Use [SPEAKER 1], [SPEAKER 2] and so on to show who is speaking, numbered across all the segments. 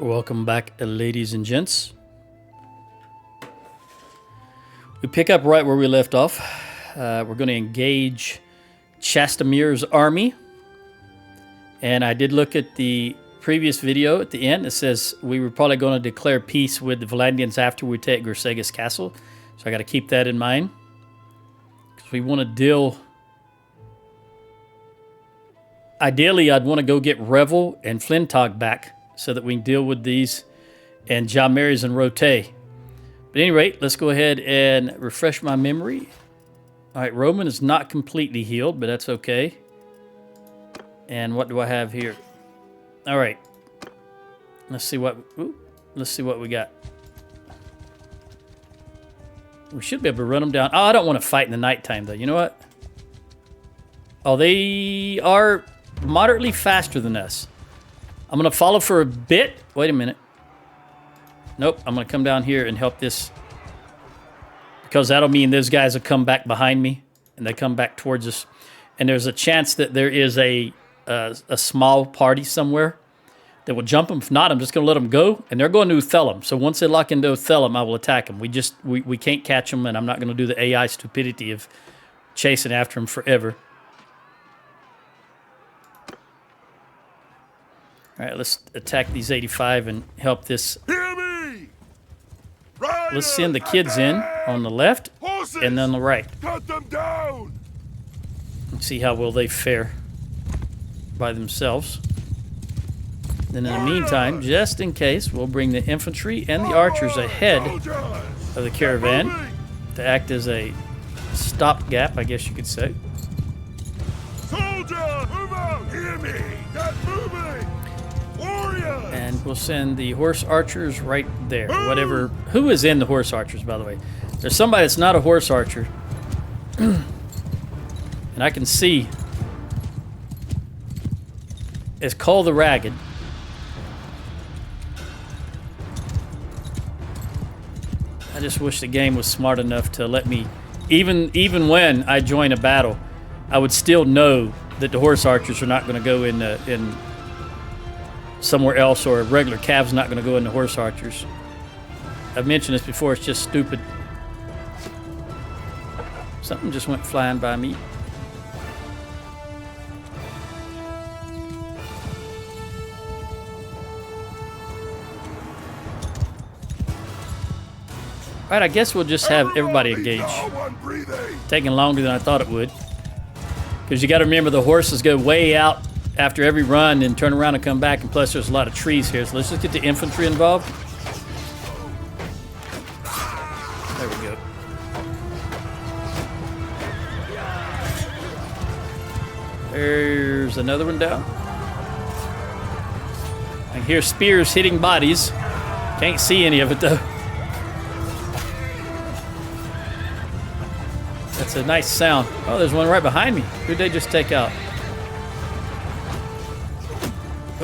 [SPEAKER 1] Welcome back, ladies and gents. We pick up right where we left off. We're going to engage Chastamir's army. And I did look at the previous video at the end. It says we were probably going to declare peace with the Valandians after we take Gird castle. So I got to keep that in mind. Because we want to deal... Ideally, I'd want to go get Revel and Flintog back so that we can deal with these and John Mary's and Rote. But at any rate, let's go ahead and refresh my memory. All right, Roman is not completely healed, but that's okay. And what do I have here? All right. Let's see what we got. We should be able to run them down. Oh, I don't want to fight in the nighttime, though. You know what? Oh, they are moderately faster than us. I'm going to follow for a bit. Wait a minute. Nope, I'm going to come down here and help this. Because that'll mean those guys will come back behind me. And they come back towards us. And there's a chance that there is a small party somewhere that will jump them. If not, I'm just going to let them go. And they're going to Othelum. So once they lock into Othelum, I will attack them. We can't catch them. And I'm not going to do the AI stupidity of chasing after them forever. All right, let's attack these 85 and help this. Let's send the kids in on the left and then the right.
[SPEAKER 2] Cut them down.
[SPEAKER 1] Let's see how well they fare by themselves. Then in the meantime, just in case, we'll bring the infantry and the archers ahead of the caravan to act as a stopgap, I guess you could say.
[SPEAKER 2] Soldier, move out! Hear me! Get moving! Warriors!
[SPEAKER 1] And we'll send the horse archers right there. Whatever. Who is in the horse archers, by the way? There's somebody that's not a horse archer. And I can see. It's called the Ragged. I just wish the game was smart enough to let me, even when I join a battle, I would still know that the horse archers are not going to go in somewhere else, or a regular cav's not going to go into horse archers. I've mentioned this before, it's just stupid. Something just went flying by me. All right, I guess we'll just have everybody engage. Taking longer than I thought it would. Because you got to remember the horses go way out after every run and turn around and come back, and plus there's a lot of trees here, so let's just get the infantry involved. There we go. There's another one down. I can hear spears hitting bodies. Can't see any of it though. That's a nice sound. Oh, there's one right behind me. Who'd they just take out?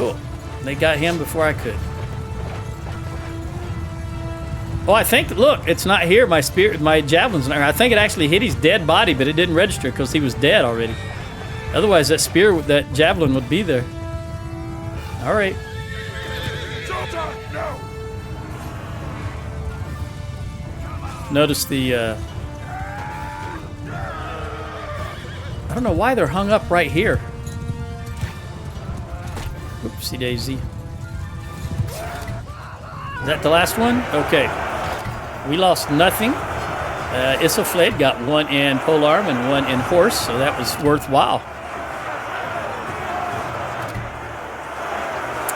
[SPEAKER 1] Oh, they got him before I could. Oh, I think, look, it's not here. My javelin's not here. I think it actually hit his dead body, but it didn't register because he was dead already. Otherwise, that javelin would be there. All right. Notice the... I don't know why they're hung up right here. Oopsie daisy. Is that the last one? Okay. We lost nothing. Isoflade got one in polearm and one in horse, so that was worthwhile.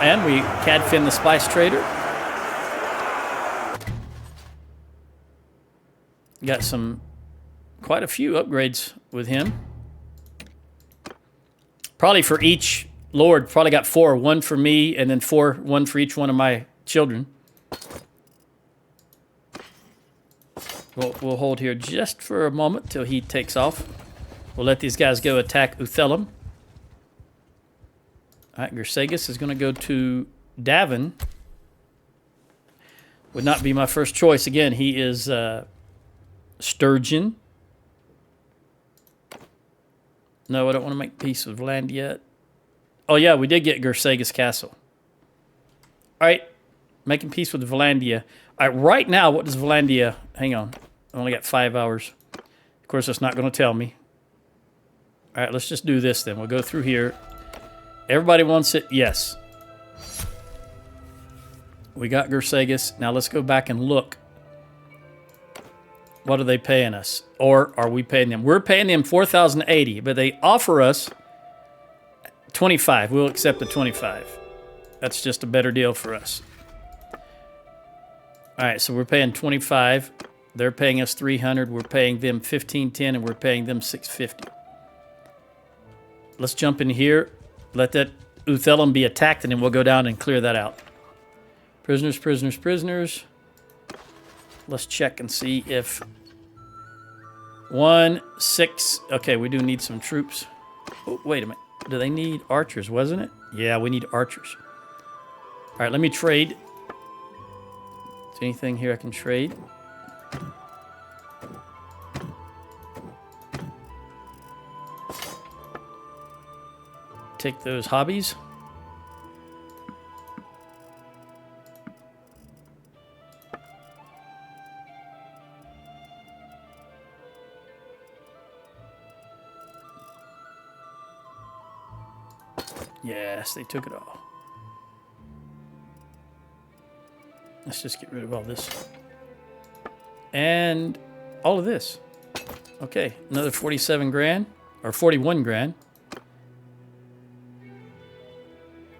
[SPEAKER 1] And we Cadfin the Spice Trader. Got quite a few upgrades with him. Probably for each Lord, probably got 4. 1 for me, and then 1 for each one of my children. We'll hold here just for a moment till he takes off. We'll let these guys go attack Othelum. All right, Gird is going to go to Davin. Would not be my first choice. Again, he is Sturgeon. No, I don't want to make peace with land yet. Oh, yeah, we did get Gird castle. All right, Making peace with Valandia. All right, right now, what does Valandia... Hang on. I only got 5 hours. Of course, it's not going to tell me. All right, let's just do this then. We'll go through here. Everybody wants it. Yes. We got Gersagus. Now let's go back and look. What are they paying us? Or are we paying them? We're paying them 4,080, but they offer us 25. We'll accept the 25. That's just a better deal for us. All right, so we're paying 25. They're paying us 300. We're paying them 1510, and we're paying them 650. Let's jump in here. Let that Uthelum be attacked, and then we'll go down and clear that out. Prisoners, prisoners, prisoners. Let's check and see if 1, 6. Okay, we do need some troops. Oh, wait a minute. Do they need archers, wasn't it? Yeah, we need archers. All right, let me trade. Is there anything here I can trade? Take those hobbies. Yes, they took it all. Let's just get rid of all this. And all of this. Okay, another 47 grand, or 41 grand.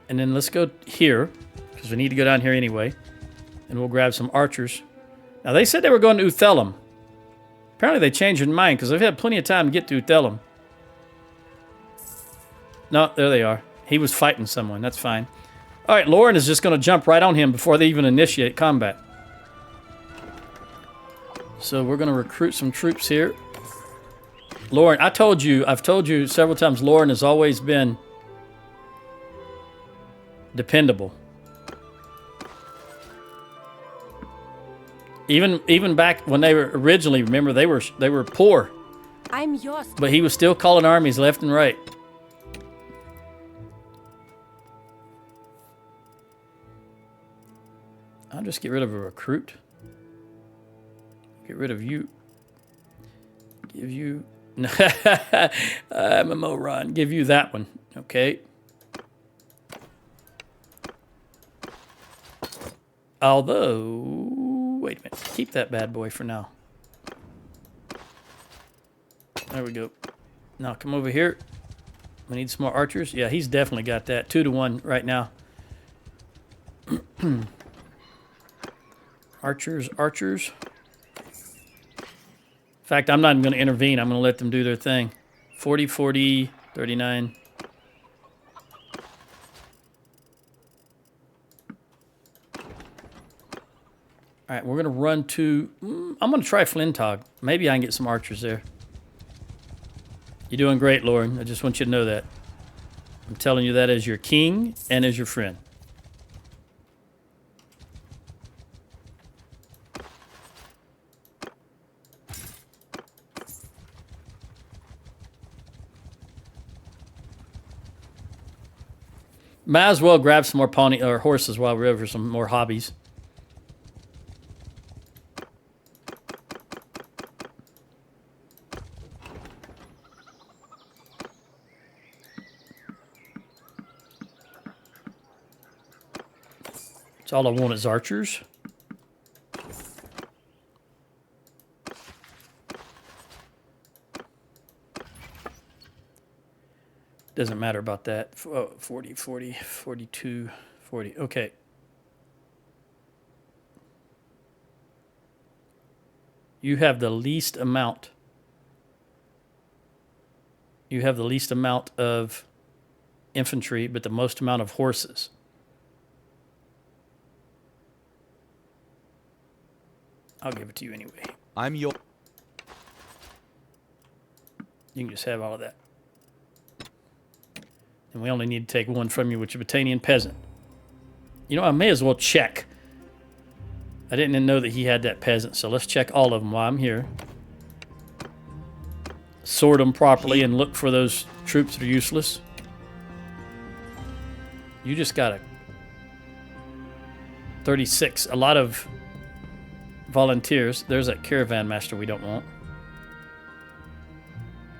[SPEAKER 1] And then let's go here, because we need to go down here anyway. And we'll grab some archers. Now, they said they were going to Uthelum. Apparently, they changed their mind, because they've had plenty of time to get to Uthelum. No, there they are. He was fighting someone. That's fine. All right, Lauren is just going to jump right on him before they even initiate combat. So we're going to recruit some troops here. Lauren, I've told you several times, Lauren has always been dependable. Even back when they were originally, remember, they were poor.
[SPEAKER 3] I'm yours.
[SPEAKER 1] But he was still calling armies left and right. I'll just get rid of a recruit. Get rid of you. Give you... I'm a moron. Give you that one. Okay. Although... Wait a minute. Keep that bad boy for now. There we go. Now come over here. We need some more archers. Yeah, he's definitely got that. 2-to-1 right now. Archers, archers. In fact, I'm not even going to intervene. I'm going to let them do their thing. 40, 40, 39. All right, we're going to run to... I'm going to try Flintog. Maybe I can get some archers there. You're doing great, Lauren. I just want you to know that. I'm telling you that as your king and as your friend. Might as well grab some more pony or horses while we're over some more hobbies. That's all I want is archers. Doesn't matter about that. 40, 40, 42, 40. Okay. You have the least amount. You have the least amount of infantry, but the most amount of horses. I'll give it to you anyway.
[SPEAKER 4] I'm your...
[SPEAKER 1] You can just have all of that. And we only need to take one from you, which is a Battanian peasant. You know, I may as well check. I didn't know that he had that peasant, so let's check all of them while I'm here. Sort them properly and look for those troops that are useless. You just gotta... 36. A lot of volunteers. There's that caravan master we don't want.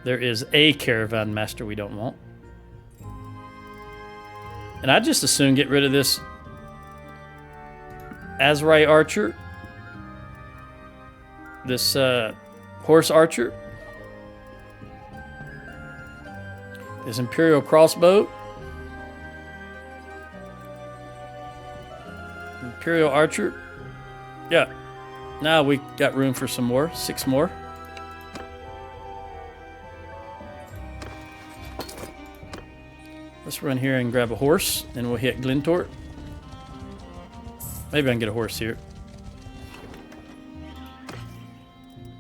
[SPEAKER 1] There is a caravan master we don't want. And I just as soon get rid of this Azrai archer. This horse archer. This Imperial crossbow. Imperial archer. Yeah. Now we got room for some more. 6 more. Let's run here and grab a horse, and we'll hit Glintort. Maybe I can get a horse here.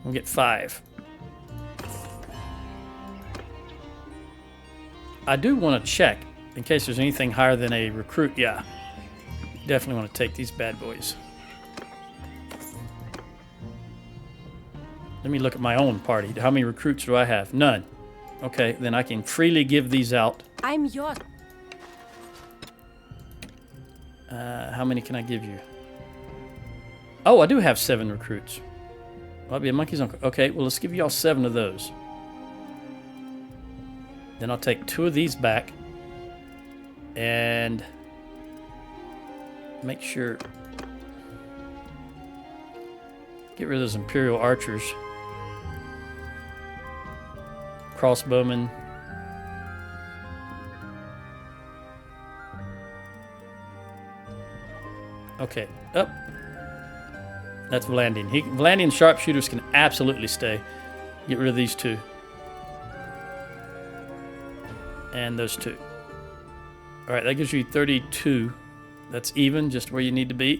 [SPEAKER 1] We'll get 5. I do want to check in case there's anything higher than a recruit. Yeah, definitely want to take these bad boys. Let me look at my own party. How many recruits do I have? None. Okay, then I can freely give these out.
[SPEAKER 3] I'm yours.
[SPEAKER 1] How many can I give you? Oh, I do have 7 recruits. Well, I'll be a monkey's uncle. Okay, well, let's give y'all 7 of those. Then I'll take 2 of these back. And make sure... Get rid of those Imperial archers. Crossbowmen. Okay, up. That's Vlandian. Vlandian sharpshooters can absolutely stay. Get rid of these 2. And those 2. Alright, that gives you 32. That's even, just where you need to be.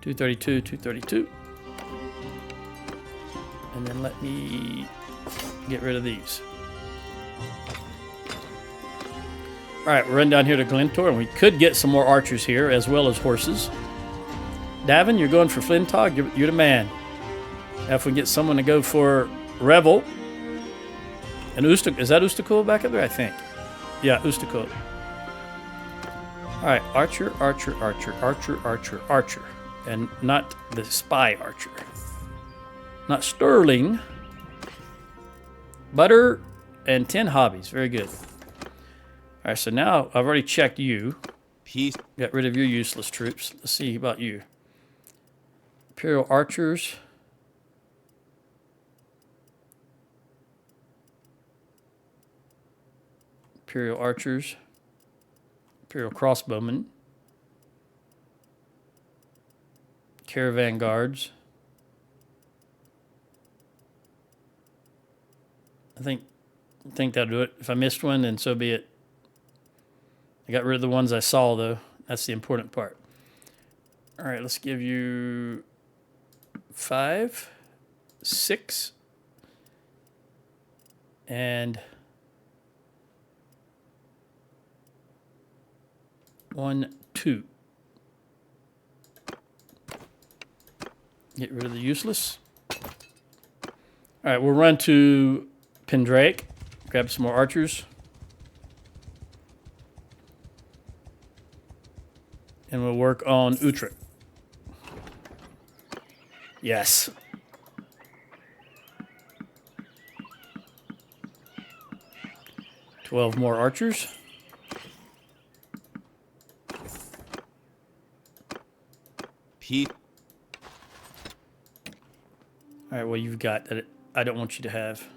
[SPEAKER 1] 232, 232. And then let me get rid of these. Alright, we're running down here to Glentor, and we could get some more archers here, as well as horses. Davin, you're going for Flintog? You're the man. Now if we get someone to go for Revel. And is that Ustakul back up there? I think. Yeah, Ustakul. Alright, archer, archer, archer, archer, archer, archer. And not the spy archer. Not Sterling. Butter and 10 hobbies. Very good. Alright, so now I've already checked you.
[SPEAKER 4] Peace.
[SPEAKER 1] Got rid of your useless troops. Let's see about you. Imperial archers. Imperial archers. Imperial crossbowmen. Caravan guards. I think that'll do it. If I missed one, then so be it. I got rid of the ones I saw, though. That's the important part. All right, let's give you 5, 6, and 1, 2. Get rid of the useless. All right, we'll run to Pendrake. Grab some more archers. And we'll work on Utrecht. Yes. $12 more archers.
[SPEAKER 4] Pete.
[SPEAKER 1] All right, well, you've got that I don't want you to have.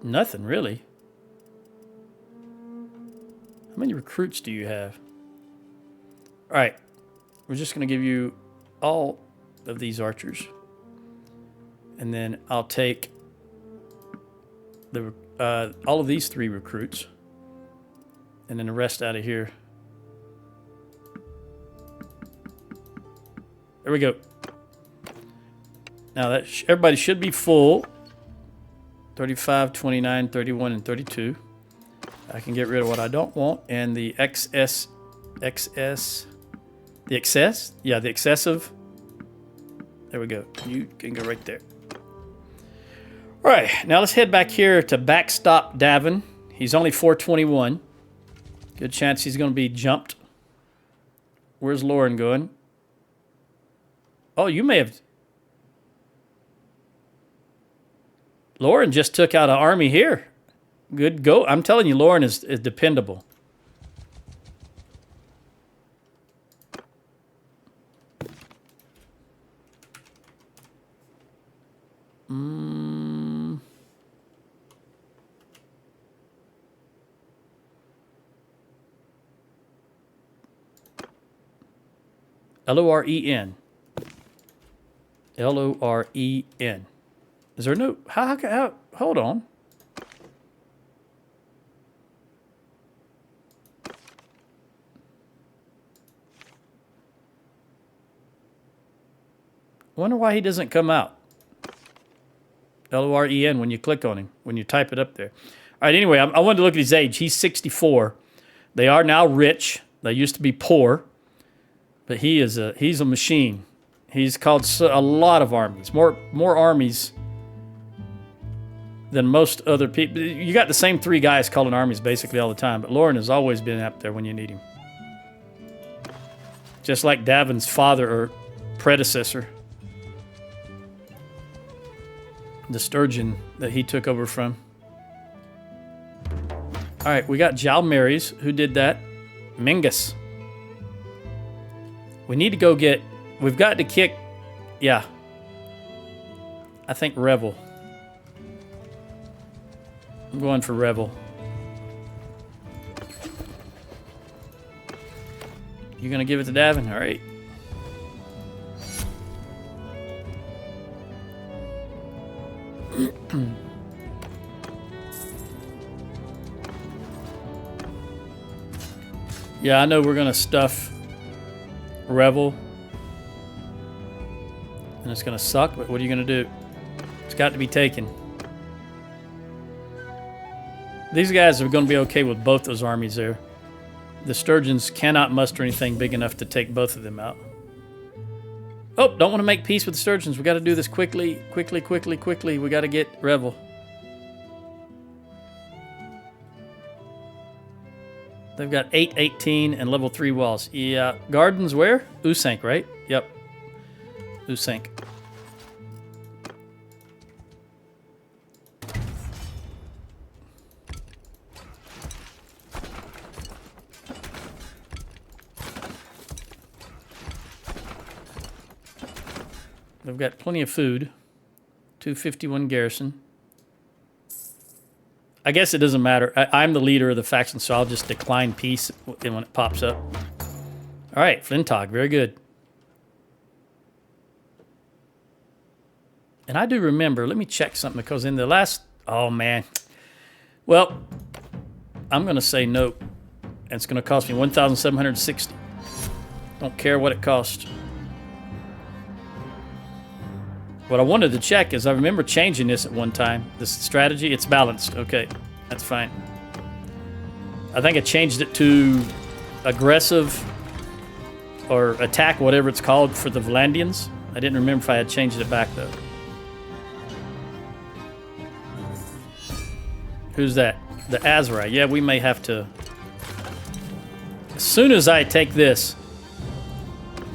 [SPEAKER 1] Nothing, really. How many recruits do you have? All right. We're just going to give you all of these archers. And then I'll take the all of these 3 recruits. And then the rest out of here. There we go. Now that everybody should be full. 35, 29, 31, and 32. I can get rid of what I don't want. And the excess. The excess? Yeah, the excessive. There we go. You can go right there. All right, now let's head back here to backstop Davin. He's only 421. Good chance he's going to be jumped. Where's Lauren going? Oh, you may have... Lauren just took out an army here. Good go. I'm telling you, Lauren is dependable. Loren. Loren. Is there no... How hold on. Wonder why he doesn't come out. Loren when you click on him, when you type it up there. All right, anyway, I wanted to look at his age. He's 64. They are now rich. They used to be poor. But he's a machine. He's called a lot of armies. More armies than most other people. You got the same 3 guys calling armies basically all the time, but Lauren has always been up there when you need him. Just like Davin's father or predecessor. The sturgeon that he took over from. All right, we got Jalmaris. Who did that? Mingus. We need to go get... We've got to kick... Yeah. I think Revel. I'm going for Revel. You gonna give it to Davin? All right. Yeah, I know we're gonna stuff Revel. And it's gonna suck, but what are you gonna do? It's got to be taken. These guys are gonna be okay with both those armies there. The Sturgeons cannot muster anything big enough to take both of them out. Oh, don't want to make peace with the Sturgeons. We got to do this quickly, quickly, quickly, quickly. We got to get Revel. They've got 8, 18, and level 3 walls. Yeah, Gardens where? Usank, right? Yep. Usank. They've got plenty of food. 251 garrison. I guess it doesn't matter. I'm the leader of the faction, so I'll just decline peace when it pops up. All right, Flintog, very good. And I do remember, let me check something, because in the last... Oh, man. Well, I'm going to say no. And it's going to cost me 1,760. Don't care what it costs. What I wanted to check is I remember changing this at one time. This strategy, it's balanced. Okay, that's fine. I think I changed it to aggressive or attack, whatever it's called, for the Valandians. I didn't remember if I had changed it back, though. Who's that? The Azrai. Yeah, we may have to... As soon as I take this,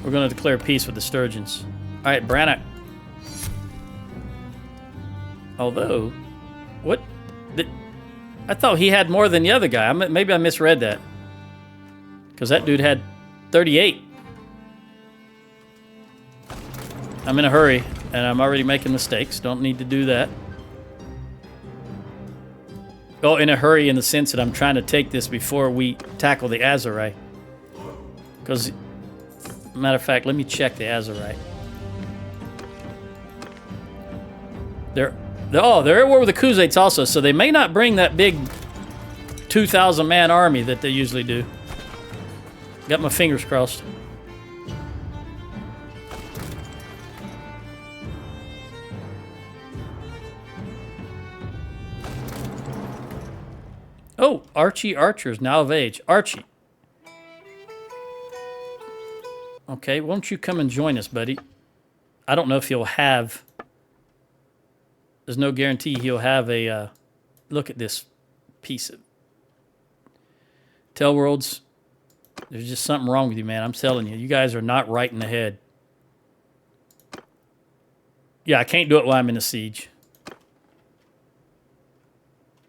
[SPEAKER 1] we're going to declare peace with the Sturgeons. All right, Brannock. Although, what? I thought he had more than the other guy. Maybe I misread that. Because that dude had 38. I'm in a hurry, and I'm already making mistakes. Don't need to do that. Oh, in a hurry in the sense that I'm trying to take this before we tackle the Azurai. Because, matter of fact, let me check the Azurai. They're at war with the Khuzaits also, so they may not bring that big 2,000-man army that they usually do. Got my fingers crossed. Oh, Archie Archer is now of age. Archie. Okay, won't you come and join us, buddy? I don't know if he'll have... There's no guarantee he'll have a... look at this piece of... Tell Worlds, there's just something wrong with you, man. I'm telling you. You guys are not right in the head. Yeah, I can't do it while I'm in a siege.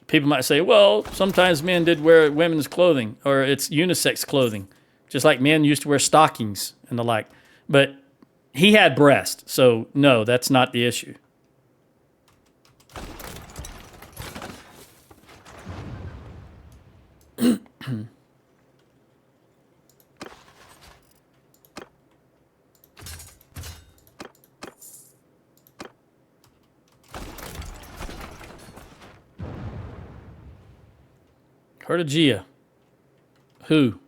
[SPEAKER 1] People might say, well, sometimes men did wear women's clothing, or it's unisex clothing, just like men used to wear stockings and the like. But he had breast, so no, that's not the issue. Carradia. Who?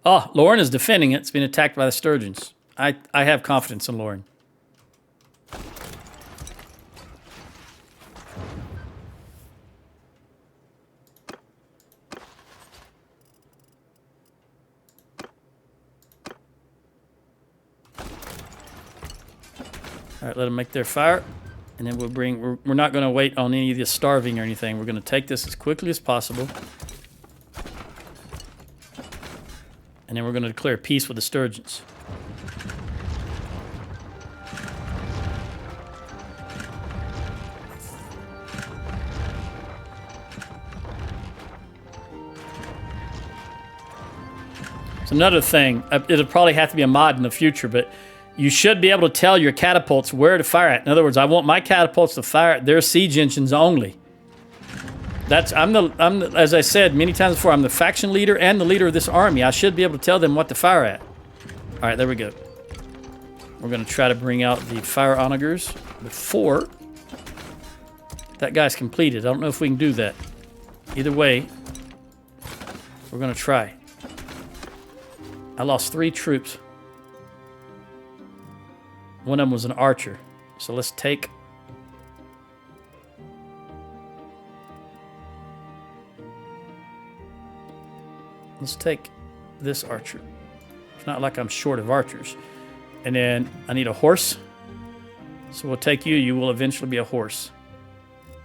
[SPEAKER 1] Oh, Lauren is defending it. It's been attacked by the sturgeons. I have confidence in Lauren. All right, let them make their fire. And then we'll bring, we're not going to wait on any of this starving or anything. We're going to take this as quickly as possible. And then we're going to declare peace with the sturgeons. It's another thing. It'll probably have to be a mod in the future, but you should be able to tell your catapults where to fire at. In other words, I want my catapults to fire at their siege engines only. As I said many times before, I'm the faction leader and the leader of this army. I should be able to tell them what to fire at. All right, there we go. We're going to try to bring out the fire onagers before that guy's completed. I don't know if we can do that. Either way, we're going to try. I lost 3 troops. One of them was an archer. So let's take... Let's take this archer. It's not like I'm short of archers. And then I need a horse. So we'll take you. You will eventually be a horse.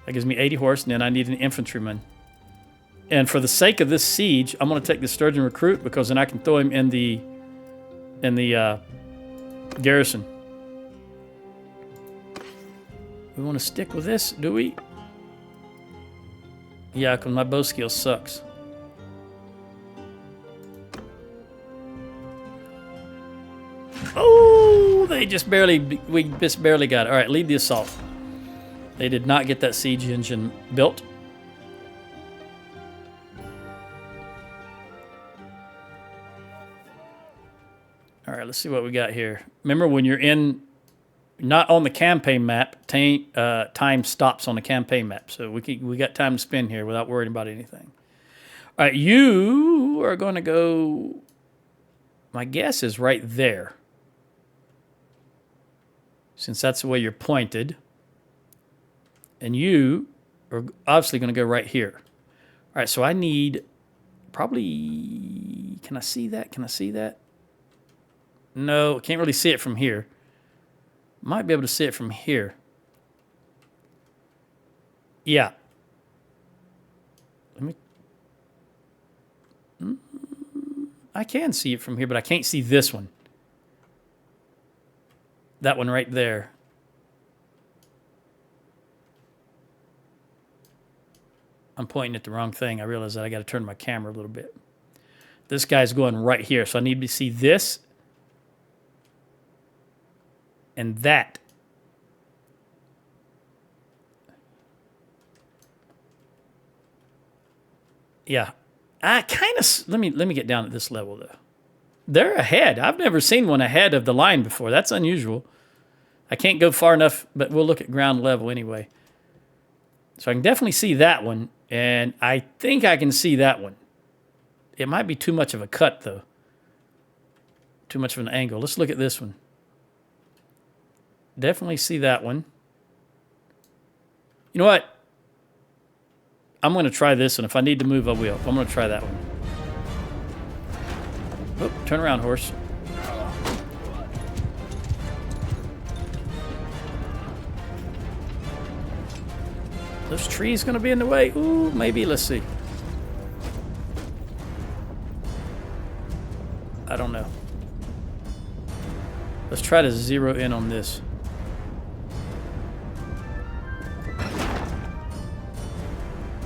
[SPEAKER 1] That gives me 80 horse, and then I need an infantryman. And for the sake of this siege, I'm going to take the sturgeon recruit because then I can throw him in the garrison. We want to stick with this, do we? Yeah, because my bow skill sucks. Oh, we just barely got it. All right, lead the assault. They did not get that siege engine built. All right, let's see what we got here. Remember, when you're not on the campaign map, time stops on the campaign map. So we got time to spend here without worrying about anything. All right, you are going to go, my guess is right there. Since that's the way you're pointed. And you are obviously going to go right here. All right, so I need probably, can I see that? Can I see that? No, I can't really see it from here. Might be able to see it from here. Yeah. I can see it from here, but I can't see this one. That one right there. I'm pointing at the wrong thing. I realize that I got to turn my camera a little bit. This guy's going right here, so I need to see this and that. Yeah. I kind of, let me get down at this level though. They're ahead. I've never seen one ahead of the line before. That's unusual. I can't go far enough, but we'll look at ground level anyway. So I can definitely see that one, and I think I can see that one. It might be too much of a cut though. Too much of an angle. Let's look at this one. Definitely see that one. You know what? I'm going to try this, and if I need to move, I will. I'm going to try that one. Oh, turn around, horse. those trees gonna be in the way? Ooh, maybe. Let's see. I don't know. Let's try to zero in on this.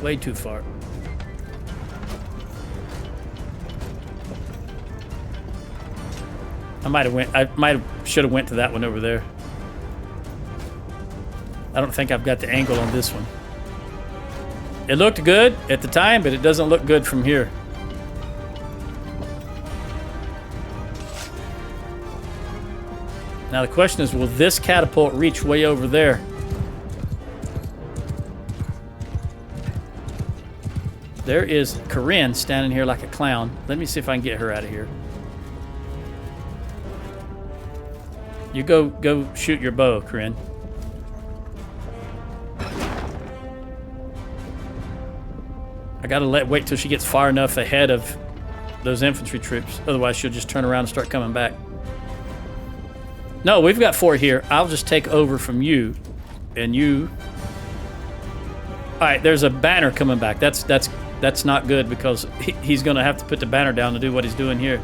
[SPEAKER 1] Way too far. I should have went to that one over there. I don't think I've got the angle on this one. It looked good at the time, but it doesn't look good from here. Now the question is, will this catapult reach way over there? There is Corinne standing here like a clown. Let me see if I can get her out of here. You go shoot your bow, Corinne. I gotta wait till she gets far enough ahead of those infantry troops. Otherwise, she'll just turn around and start coming back. No, we've got 4 here. I'll just take over from you, and you. All right, there's a banner coming back. That's not good because he's gonna have to put the banner down to do what he's doing here.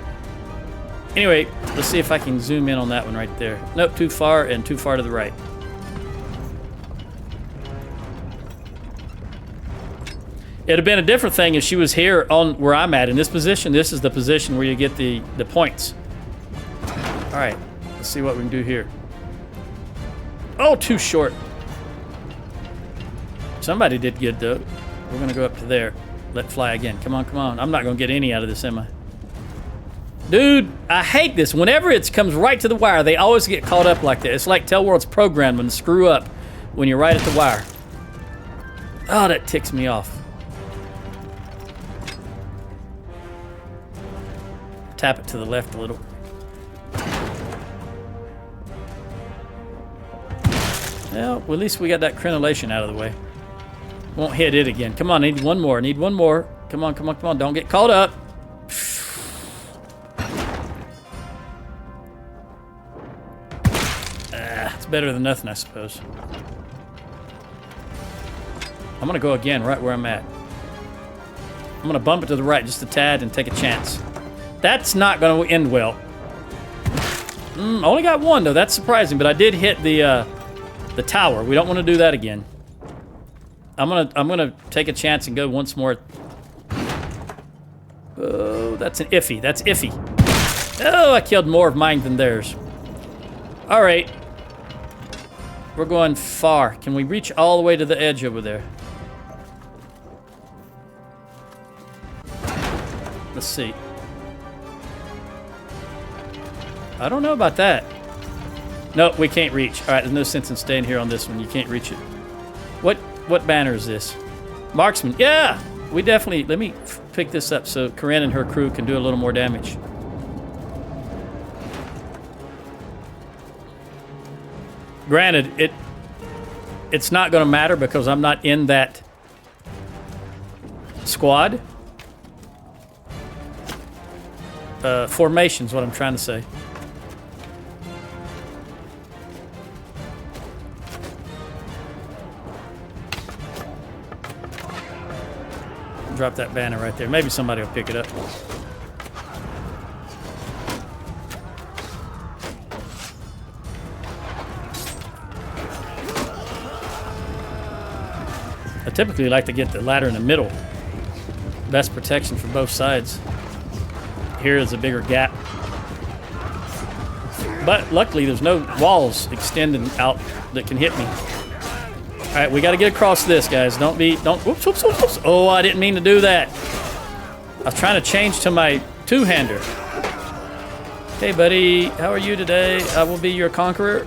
[SPEAKER 1] Anyway, let's see if I can zoom in on that one right there. Nope, too far and too far to the right. It'd have been a different thing if she was here on where I'm at in this position. This is the position where you get the points. All right, let's see what we can do here. Oh, too short. Somebody did good though. We're gonna go up to there. Let fly again. Come on, come on. I'm not gonna get any out of this, am I? Dude, I hate this. Whenever it comes right to the wire, they always get caught up like that. It's like Tell World's programming to screw up when you're right at the wire. Oh, that ticks me off. Tap it to the left a little. Well, at least we got that crenellation out of the way. Won't hit it again. Come on, need one more. Need one more. Come on, come on, come on. Don't get caught up. It's better than nothing, I suppose. I'm going to go again right where I'm at. I'm going to bump it to the right just a tad and take a chance. That's not going to end well. I only got one, though. That's surprising, but I did hit the tower. We don't want to do that again. I'm gonna take a chance and go once more. Oh, that's an iffy. That's iffy. Oh, I killed more of mine than theirs. All right. We're going far. Can we reach all the way to the edge over there? Let's see. I don't know about that. Nope, we can't reach. All right, there's no sense in staying here on this one. You can't reach it. What banner is this? Marksman. Yeah, we definitely... Let me pick this up so Corinne and her crew can do a little more damage. Granted, it's not going to matter because I'm not in that squad. Formation's what I'm trying to say. Drop that banner right there. Maybe somebody will pick it up. I typically like to get the ladder in the middle. Best protection for both sides. Here is a bigger gap. But luckily there's no walls extending out that can hit me. All right, we got to get across this, guys. Don't. Whoops, whoops, whoops, whoops. Oh, I didn't mean to do that. I was trying to change to my two-hander. Hey, buddy, how are you today? I will be your conqueror.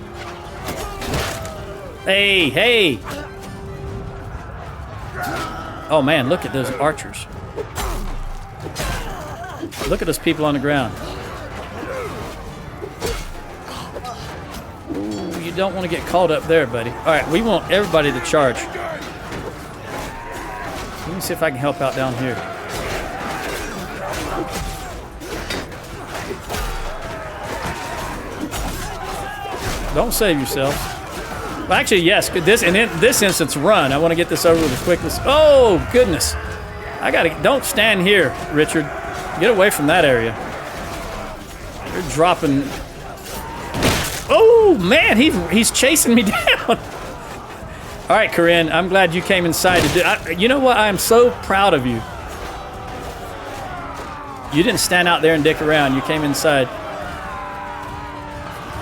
[SPEAKER 1] Hey, hey. Oh man, look at those archers. Look at those people on the ground. You don't want to get caught up there, buddy. All right, we want everybody to charge. Let me see if I can help out down here. Don't save yourself. Well, actually, yes. In this instance, run. I want to get this over with as quickly as... Oh, goodness. I got to... Don't stand here, Richard. Get away from that area. You're dropping... Oh, man, he's chasing me down. All right, Corinne, I'm glad you came inside to do... you know what? I am so proud of you. You didn't stand out there and dick around. You came inside.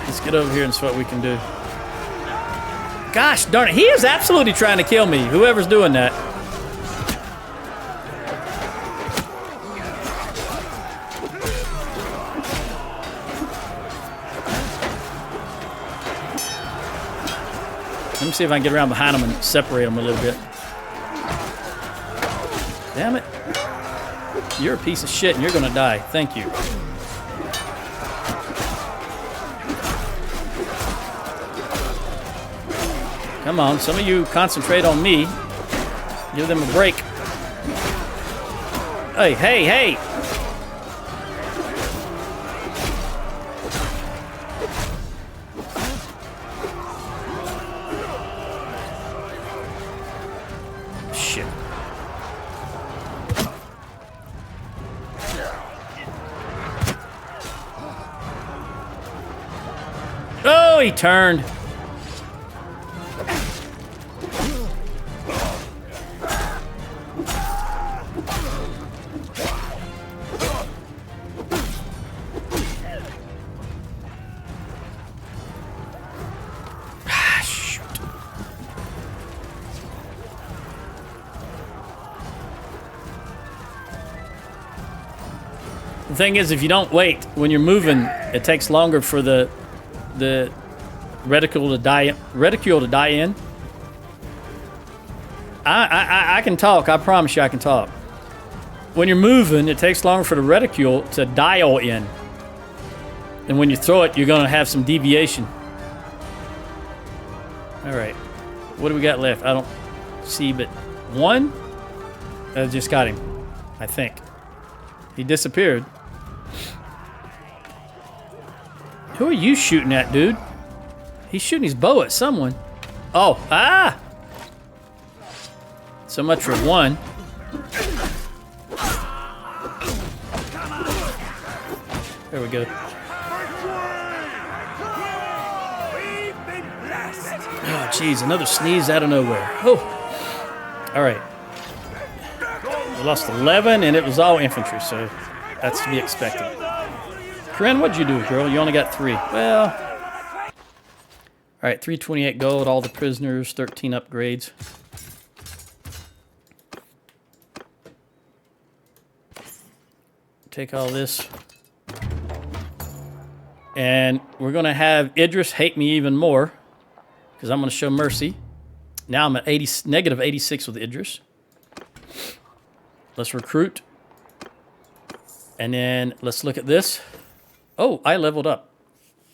[SPEAKER 1] Let's get over here and see what we can do. Gosh darn it. He is absolutely trying to kill me, whoever's doing that. Let me see if I can get around behind him and separate him a little bit. Damn it. You're a piece of shit and you're gonna die. Thank you. Come on, some of you concentrate on me. Give them a break. Hey, hey, hey! Shit. Oh, he turned. The thing is, if you don't wait, when you're moving, it takes longer for the reticule to die in. I can talk. I promise you I can talk. When you're moving, it takes longer for the reticule to dial in. And when you throw it, you're going to have some deviation. All right. What do we got left? I don't see but one. I just got him, I think. He disappeared. Who are you shooting at, dude? He's shooting his bow at someone. Oh, ah! So much for one. There we go. Oh, jeez, another sneeze out of nowhere. Oh. All right. We lost 11, and it was all infantry, so that's to be expected. Corinne, what'd you do, girl? You only got 3. Well, all right, 328 gold, all the prisoners, 13 upgrades. Take all this. And we're going to have Idris hate me even more because I'm going to show mercy. Now I'm at negative 86 with Idris. Let's recruit. And then let's look at this. Oh, I leveled up.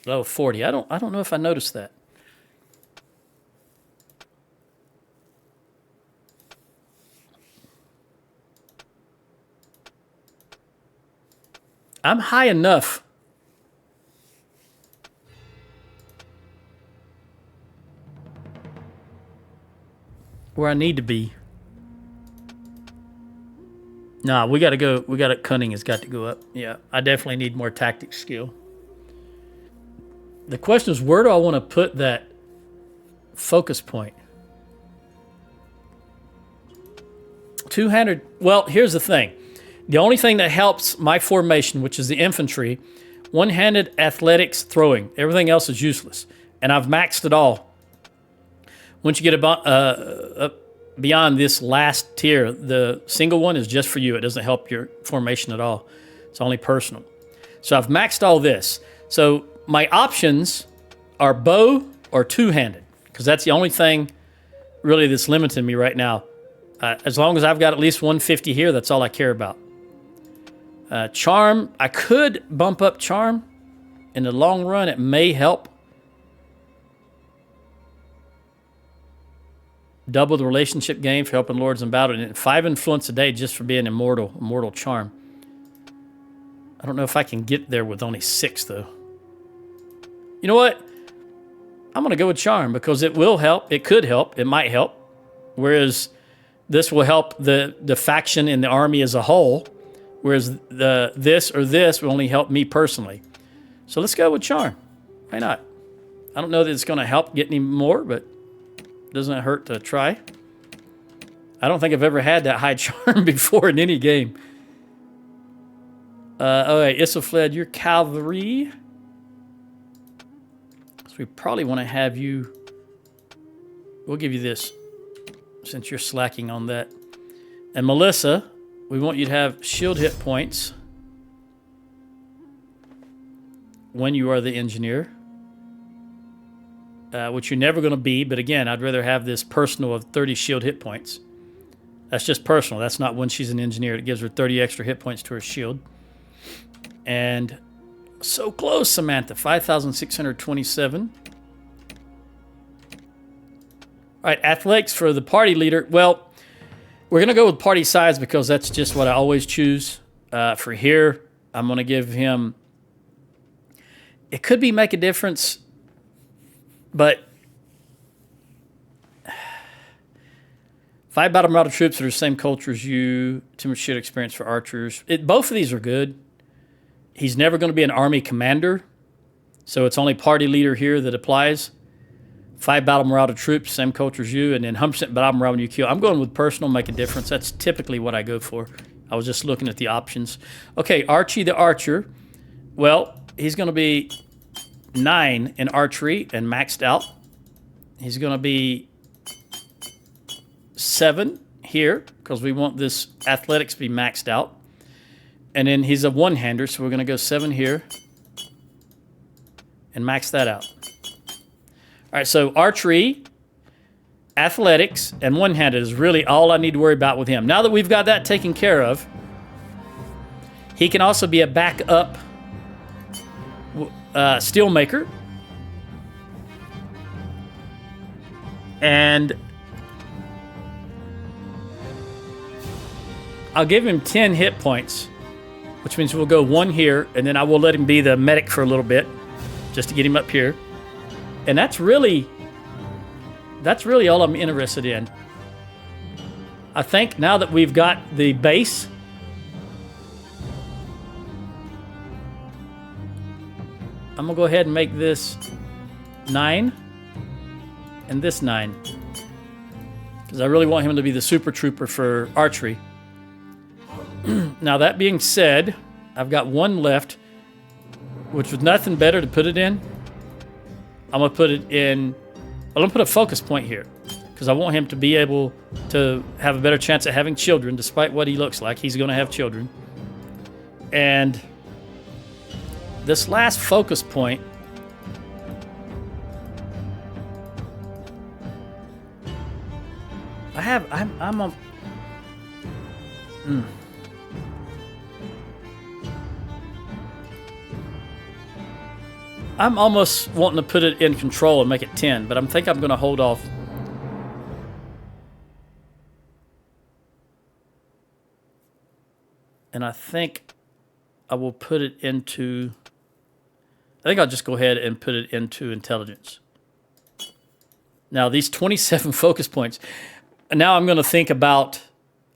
[SPEAKER 1] Level 40. I don't know if I noticed that. I'm high enough. Where I need to be. Nah, we gotta go. Cunning has got to go up. Yeah, I definitely need more tactics skill. The question is, where do I want to put that focus point? Two-handed. Well, here's the thing. The only thing that helps my formation, which is the infantry, one-handed athletics throwing. Everything else is useless. And I've maxed it all. Once you get beyond this last tier, the single one is just for you. It doesn't help your formation at all. It's only personal. So I've maxed all this. So my options are bow or two-handed, because that's the only thing really that's limiting me right now. As long as I've got at least 150 here, that's all I care about. Charm, I could bump up charm. In the long run, it may help. Double the relationship gain for helping lords in battle. And 5 influence a day just for being immortal charm. I don't know if I can get there with only 6, though. You know what? I'm going to go with charm because it will help. It could help. It might help. Whereas this will help the faction and the army as a whole. Whereas this will only help me personally. So let's go with charm. Why not? I don't know that it's going to help get any more, but it doesn't hurt to try. I don't think I've ever had that high charm before in any game. All right, Isselfled, you're cavalry. So we probably want to have you... We'll give you this, since you're slacking on that. And Melissa, we want you to have shield hit points when you are the engineer. Which you're never going to be, but again, I'd rather have this personal of 30 shield hit points. That's just personal. That's not when she's an engineer. It gives her 30 extra hit points to her shield. And so close, Samantha. 5,627. All right, athletics for the party leader. Well, we're going to go with party size because that's just what I always choose. For here, I'm going to give him... It could be make a difference, but... 5 battle marauder troops that are the same culture as you. Too much shit experience for archers. Both of these are good. He's never going to be an army commander, so it's only party leader here that applies. 5 battle marauder troops, same culture as you, and then 100% battle morale when you kill. I'm going with personal, make a difference. That's typically what I go for. I was just looking at the options. Okay, Archie the archer. Well, he's going to be 9 in archery and maxed out. He's going to be 7 here because we want this athletics to be maxed out. And then he's a one-hander, so we're going to go 7 here and max that out. All right, so archery, athletics, and one-handed is really all I need to worry about with him. Now that we've got that taken care of, he can also be a backup steelmaker. And I'll give him 10 hit points, which means we'll go 1 here, and then I will let him be the medic for a little bit, just to get him up here. And that's really all I'm interested in. I think now that we've got the base, I'm gonna go ahead and make this 9 and this 9. Because I really want him to be the super trooper for archery. Now, that being said, I've got 1 left, which was nothing better to put it in. I'm going to put it in... I'm going to put a focus point here, because I want him to be able to have a better chance at having children, despite what he looks like. He's going to have children. And this last focus point... I'm almost wanting to put it in control and make it 10, but I think I'm going to hold off. And I think I will put it into... I think I'll just go ahead and put it into intelligence. Now, these 27 focus points. Now I'm going to think about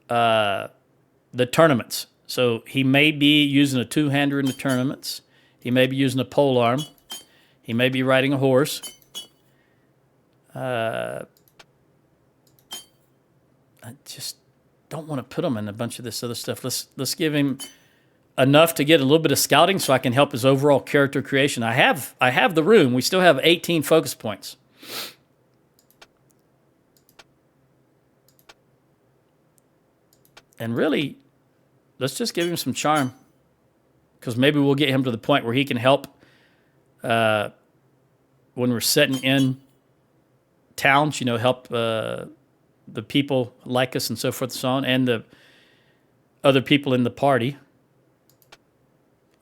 [SPEAKER 1] the tournaments. So he may be using a 2-hander in the tournaments. He may be using a pole arm. He may be riding a horse. I just don't want to put him in a bunch of this other stuff. Let's give him enough to get a little bit of scouting so I can help his overall character creation. I have the room. We still have 18 focus points. And really, let's just give him some charm, because maybe we'll get him to the point where he can help when we're setting in towns, help the people like us and so forth and so on, and the other people in the party.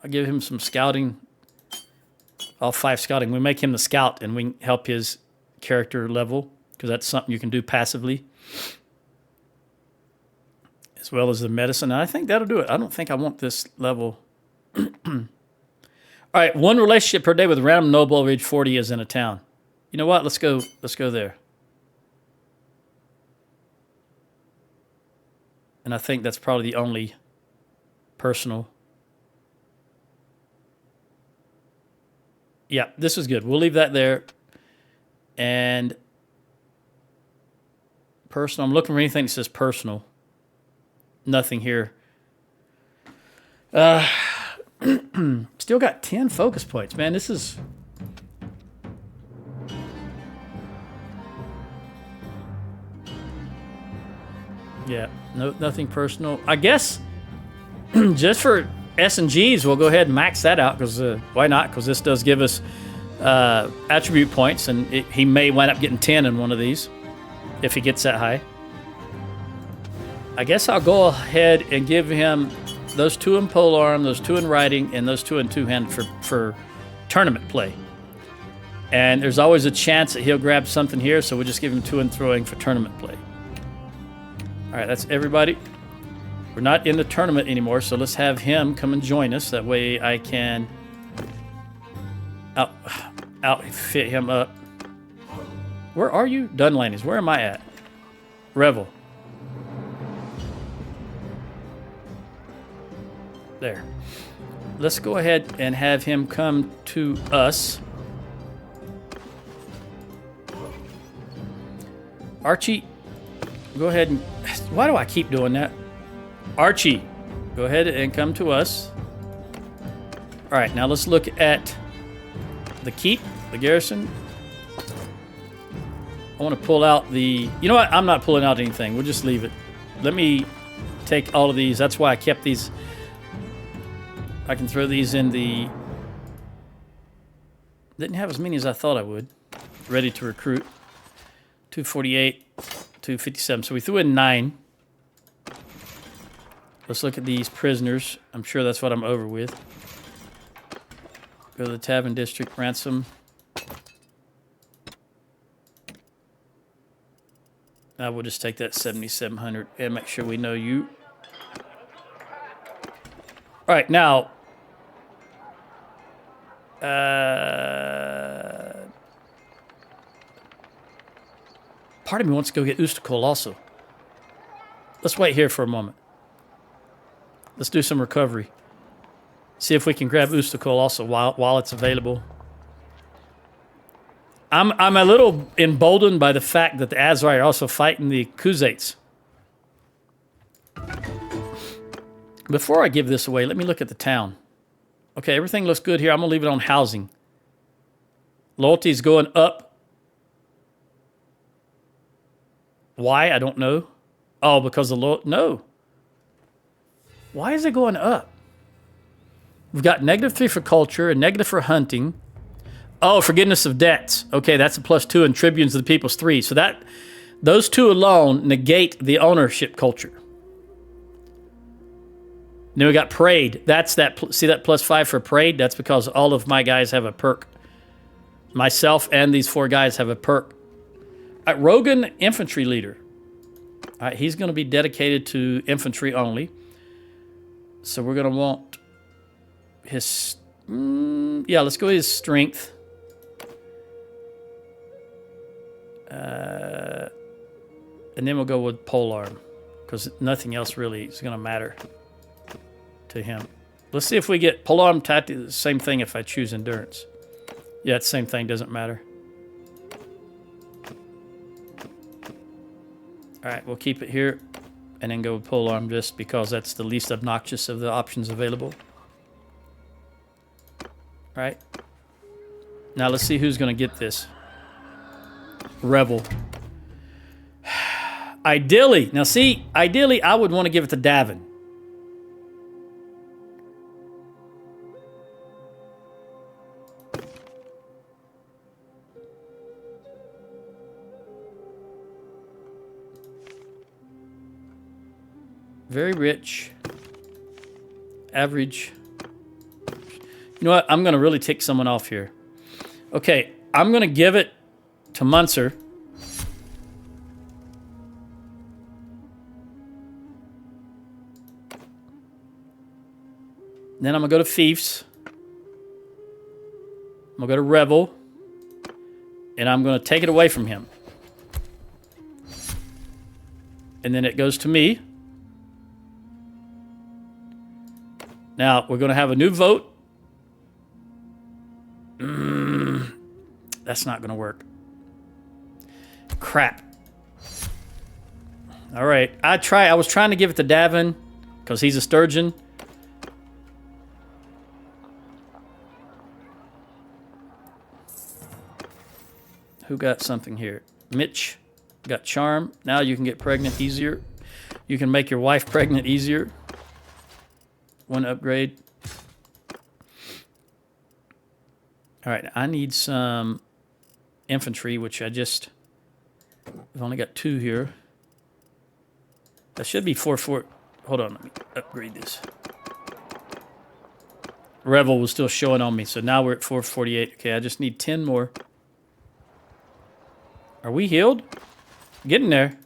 [SPEAKER 1] I'll give him some scouting, all 5 scouting. We make him the scout, and we help his character level, because that's something you can do passively, as well as the medicine. And I think that'll do it. I don't think I want this level. All right, 1 relationship per day with a random noble over age 40 is in a town. You know what? Let's go there. And I think that's probably the only personal. Yeah, this is good. We'll leave that there. And personal. I'm looking for anything that says personal. Nothing here. Still got 10 focus points, man. This is... Yeah, no, nothing personal. I guess just for S and Gs, we'll go ahead and max that out because why not? Because this does give us attribute points, and he may wind up getting 10 in one of these if he gets that high. I guess I'll go ahead and give him those 2 in polearm, those 2 in riding, and those 2 in two-hand for tournament play. And there's always a chance that he'll grab something here, so we'll just give him 2 in throwing for tournament play. All right, that's everybody. We're not in the tournament anymore, so let's have him come and join us. That way I can outfit him up. Where are you? Dunlandies. Where am I at? Revel. There. Let's go ahead and have him come to us. Archie, go ahead and... Why do I keep doing that? Archie, go ahead and come to us. All right, now let's look at the keep, the garrison. I want to pull out the... You know what? I'm not pulling out anything. We'll just leave it. Let me take all of these. That's why I kept these. I can throw these in the... Didn't have as many as I thought I would. Ready to recruit. 248, 257. So we threw in 9. Let's look at these prisoners. I'm sure that's what I'm over with. Go to the Tavern District, ransom. I will just take that 7,700 and make sure we know you. All right, now. Part of me wants to go get Ustakol also. Let's wait here for a moment. Let's do some recovery. See if we can grab Ustakol also while it's available. I'm a little emboldened by the fact that the Azrai are also fighting the Khuzaits. Before I give this away, let me look at the town. Okay, everything looks good here. I'm going to leave it on housing. Loyalty is going up. Why? I don't know. Oh, because the no. Why is it going up? We've got -3 for culture and negative for hunting. Oh, forgiveness of debts. Okay, that's a +2 and tribunes of the people's 3. So that those 2 alone negate the ownership culture. Then we got parade. That's that. See that +5 for parade? That's because all of my guys have a perk. Myself and these 4 guys have a perk. Rogan infantry leader. All right, he's going to be dedicated to infantry only. So we're going to want his... yeah, let's go with his strength. And then we'll go with polearm. Because nothing else really is going to matter to him. Let's see if we get polearm tactic. Same thing if I choose endurance. Yeah, it's the same thing. Doesn't matter. All right, we'll keep it here. And then go with polearm just because that's the least obnoxious of the options available. All right. Now let's see who's going to get this. Rebel. Ideally. Now see, ideally I would want to give it to Davin. Very rich. Average. You know what? I'm going to really tick someone off here. Okay, I'm going to give it to Munzer. Then I'm going to go to Fiefs. I'm going to go to Revel. and I'm going to take it away from him. And then it goes to me. Now, we're going to have a new vote. That's not going to work. Crap. All right. I was trying to give it to Davin because he's a sturgeon. Who got something here? Mitch got charm. Now you can get pregnant easier. You can make your wife pregnant easier. One upgrade. All right, I need some infantry, which I've only got 2 here. That should be 4. Hold on, let me upgrade this. Revel was still showing on me, so now we're at 448. Okay, I just need 10 more. Are we healed? Getting there.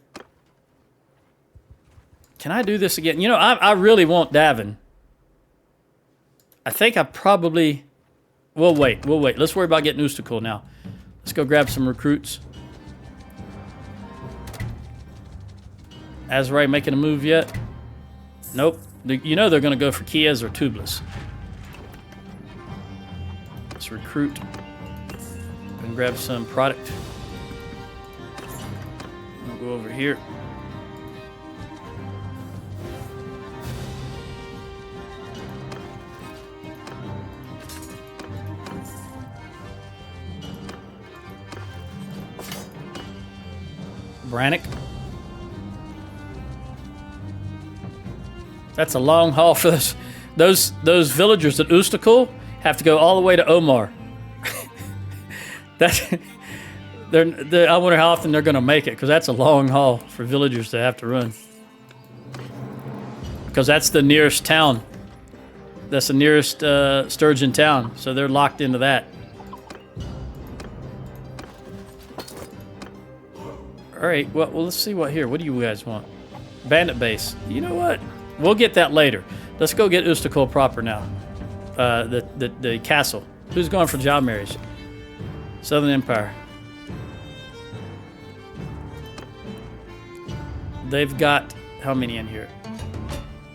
[SPEAKER 1] Can I do this again? You know, I really want Davin. I think I probably... We'll wait. Let's worry about getting Ustakul now. Let's go grab some recruits. Azrai making a move yet? Nope. You know they're going to go for Kias or Tubeless. Let's recruit. And grab some product. I'll go over here. Brannick. That's a long haul for those villagers at Ustakul have to go all the way to Omar. I wonder how often they're going to make it, because that's a long haul for villagers to have to run. Because that's the nearest town. That's the nearest sturgeon town, so they're locked into that. All right, well, let's see what here. What do you guys want? Bandit base. You know what? We'll get that later. Let's go get Ustakul proper now. The castle. Who's going for job marriage? Southern Empire. They've got how many in here?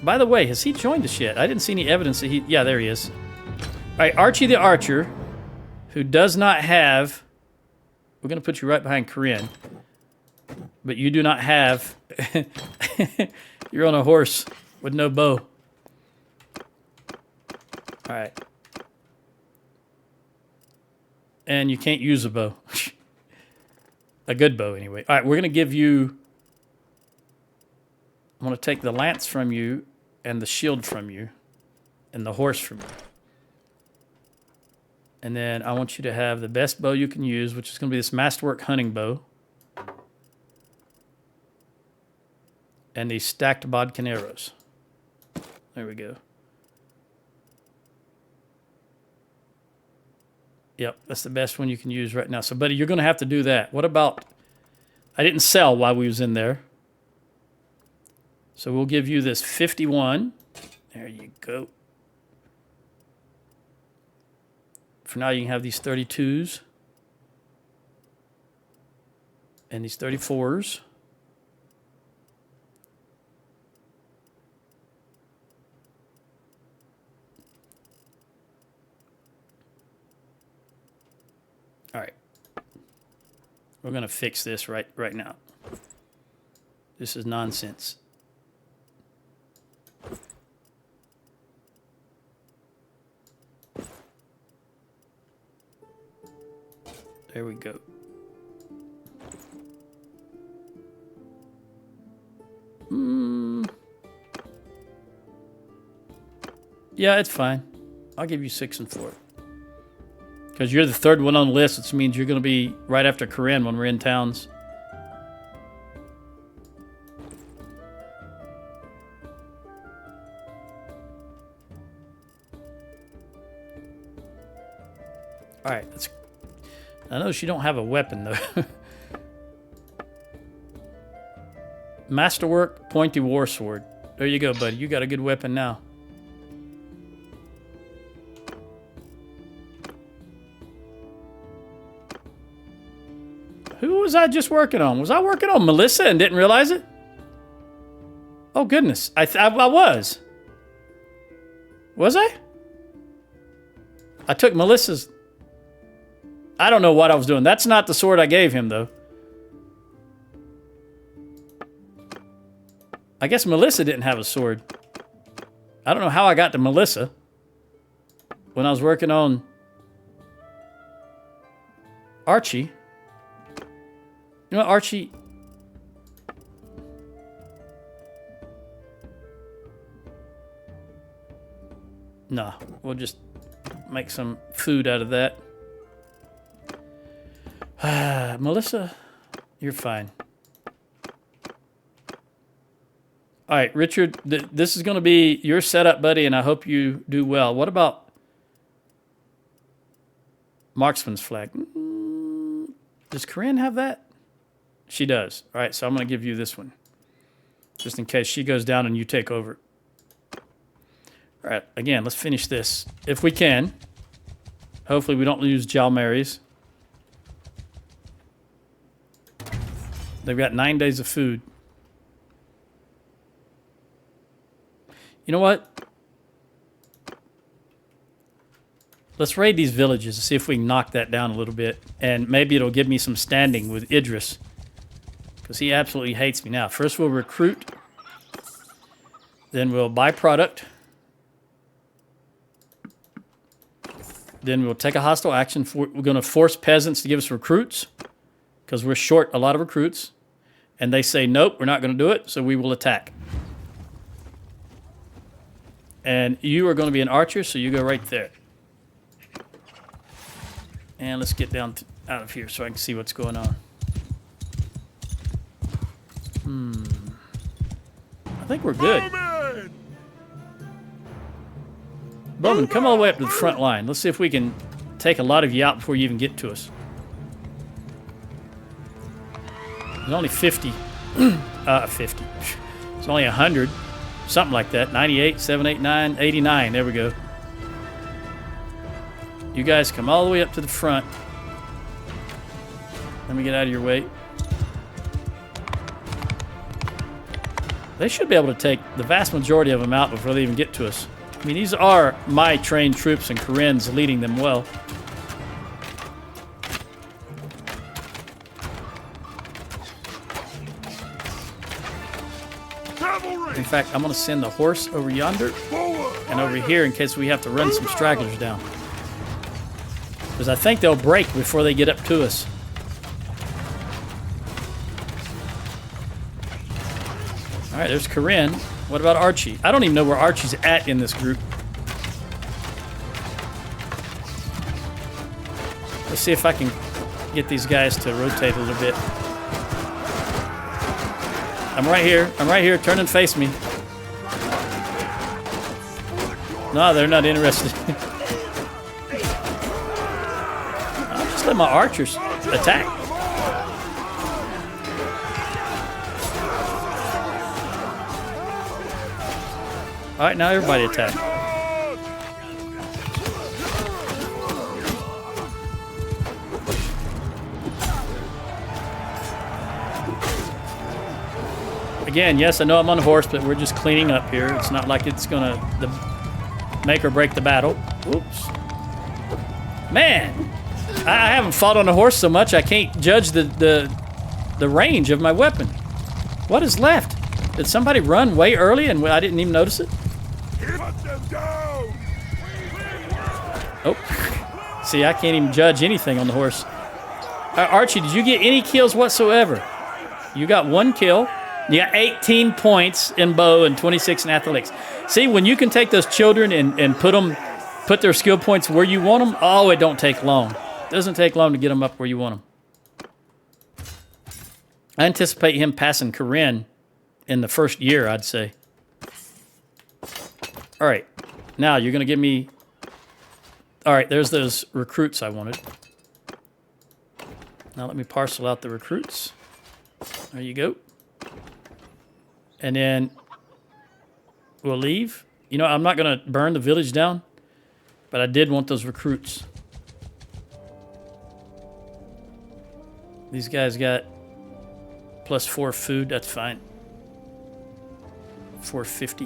[SPEAKER 1] By the way, has he joined us yet? I didn't see any evidence that he... Yeah, there he is. All right, Archie the Archer, who does not have... We're going to put you right behind Corinne. But you do not have... You're on a horse with no bow. All right. And you can't use a bow. A good bow, anyway. All right, we're going to give you... I'm going to take the lance from you and the shield from you and the horse from you. And then I want you to have the best bow you can use, which is going to be this masterwork hunting bow. And these stacked bodkin arrows. There we go. Yep, that's the best one you can use right now. So, buddy, you're going to have to do that. What about... I didn't sell while we was in there. So we'll give you this 51. There you go. For now, you can have these 32s. And these 34s. All right. We're going to fix this right now. This is nonsense. There we go. Yeah, it's fine. I'll give you 6 and 4. Because you're the third one on the list, which means you're going to be right after Corinne when we're in towns. All right, let's... I notice you don't have a weapon, though. Masterwork, pointy war sword. There you go, buddy. You got a good weapon now. was I just working on? Was I working on Melissa and didn't realize it? Oh, goodness. I was. Was I? I took Melissa's... I don't know what I was doing. That's not the sword I gave him, though. I guess Melissa didn't have a sword. I don't know how I got to Melissa when I was working on Archie. You know what, Archie... Nah, we'll just make some food out of that. Melissa, you're fine. All right, Richard, this is going to be your setup, buddy, and I hope you do well. What about Marksman's Flag? Does Corinne have that? She does. All right, so I'm going to give you this one, just in case she goes down and you take over. All right, again, let's finish this if we can. Hopefully we don't lose Jalmaries. They've got 9 days of food. You know what? Let's raid these villages and see if we can knock that down a little bit. And maybe it'll give me some standing with Idris. Because he absolutely hates me now. First we'll recruit. Then we'll buy product. Then we'll take a hostile action. We're going to force peasants to give us recruits. Because we're short a lot of recruits. And they say, nope, we're not going to do it. So we will attack. And you are going to be an archer, so you go right there. And let's get down out of here so I can see what's going on. I think we're good. Bowman, come all the way up to the front line. Let's see if we can take a lot of you out before you even get to us. There's only 50. 50. It's only 100. Something like that. 98, 7, 8, 9, 89. There we go. You guys come all the way up to the front. Let me get out of your way. They should be able to take the vast majority of them out before they even get to us. I mean, these are my trained troops, and Corinne's leading them well. In fact, I'm going to send the horse over yonder and over here in case we have to run some stragglers down. Because I think they'll break before they get up to us. All right, there's Corinne. What about Archie? I don't even know where Archie's at in this group. Let's see if I can get these guys to rotate a little bit. I'm right here. I'm right here. Turn and face me. No, they're not interested. I'll just let my archers attack. All right, now everybody attack. Again, yes, I know I'm on a horse, but we're just cleaning up here. It's not like it's going to make or break the battle. Oops. Man, I haven't fought on a horse so much, I can't judge the range of my weapon. What is left? Did somebody run way early and I didn't even notice it? Oh, see, I can't even judge anything on the horse. Archie, did you get any kills whatsoever? You got 1 kill. You got 18 points in bow and 26 in athletics. See, when you can take those children and put their skill points where you want them, oh, it don't take long. It doesn't take long to get them up where you want them. I anticipate him passing Corinne in the first year, I'd say. All right. Now, you're going to give me... All right, there's those recruits I wanted. Now, let me parcel out the recruits. There you go. And then we'll leave. You know, I'm not going to burn the village down, but I did want those recruits. These guys got +4 food. That's fine. 450.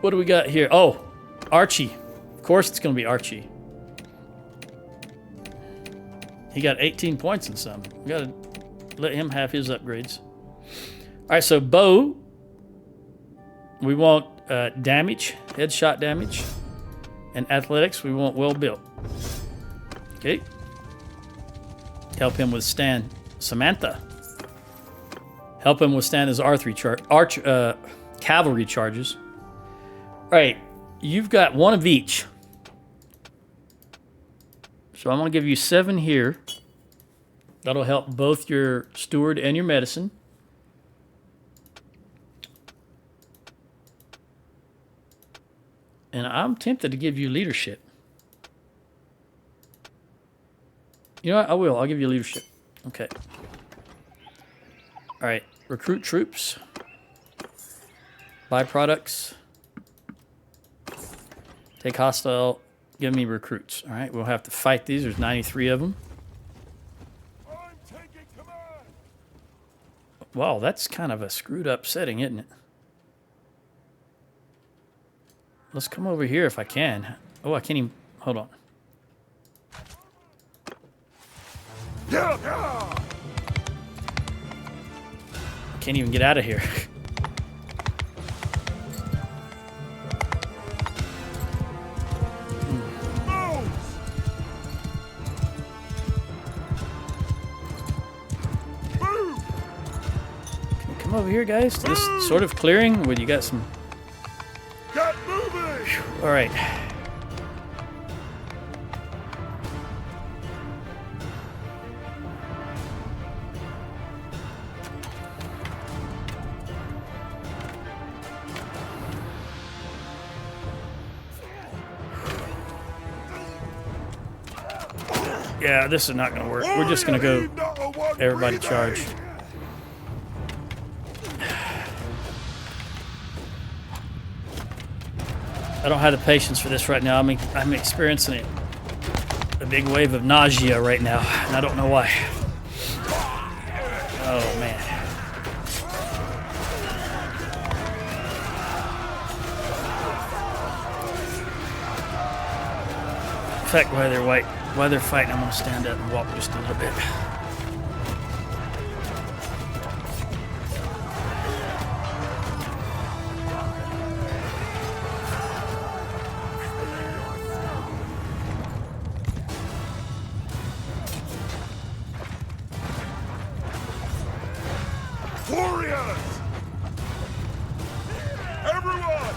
[SPEAKER 1] What do we got here? Oh, Archie. Of course it's going to be Archie. He got 18 points in some. We got to let him have his upgrades. All right, so bow. We want damage, headshot damage. And athletics, we want well built. Okay. Help him withstand Samantha. Help him withstand his cavalry charges. All right, you've got 1 of each. So I'm going to give you 7 here. That'll help both your steward and your medicine. And I'm tempted to give you leadership. You know what? I will. I'll give you leadership. Okay. All right. Recruit troops. Byproducts. Take hostile. Give me recruits. All right. We'll have to fight these. There's 93 of them.
[SPEAKER 2] I'm taking command.
[SPEAKER 1] Wow, that's kind of a screwed up setting, isn't it? Let's come over here if I can. Oh, I can't even... Hold on.
[SPEAKER 2] Yeah, yeah.
[SPEAKER 1] I can't even get out of here.
[SPEAKER 2] Moves. Move.
[SPEAKER 1] Can you come over here, guys, to this sort of clearing where you got some...
[SPEAKER 2] Get moving.
[SPEAKER 1] All right. Yeah, this is not going to work. We're just going to go everybody charge. I don't have the patience for this right now. I'm experiencing a big wave of nausea right now, and I don't know why. Oh, man. In fact, while they're fighting, I'm going to stand up and walk just a little bit.
[SPEAKER 2] Warriors. Everyone.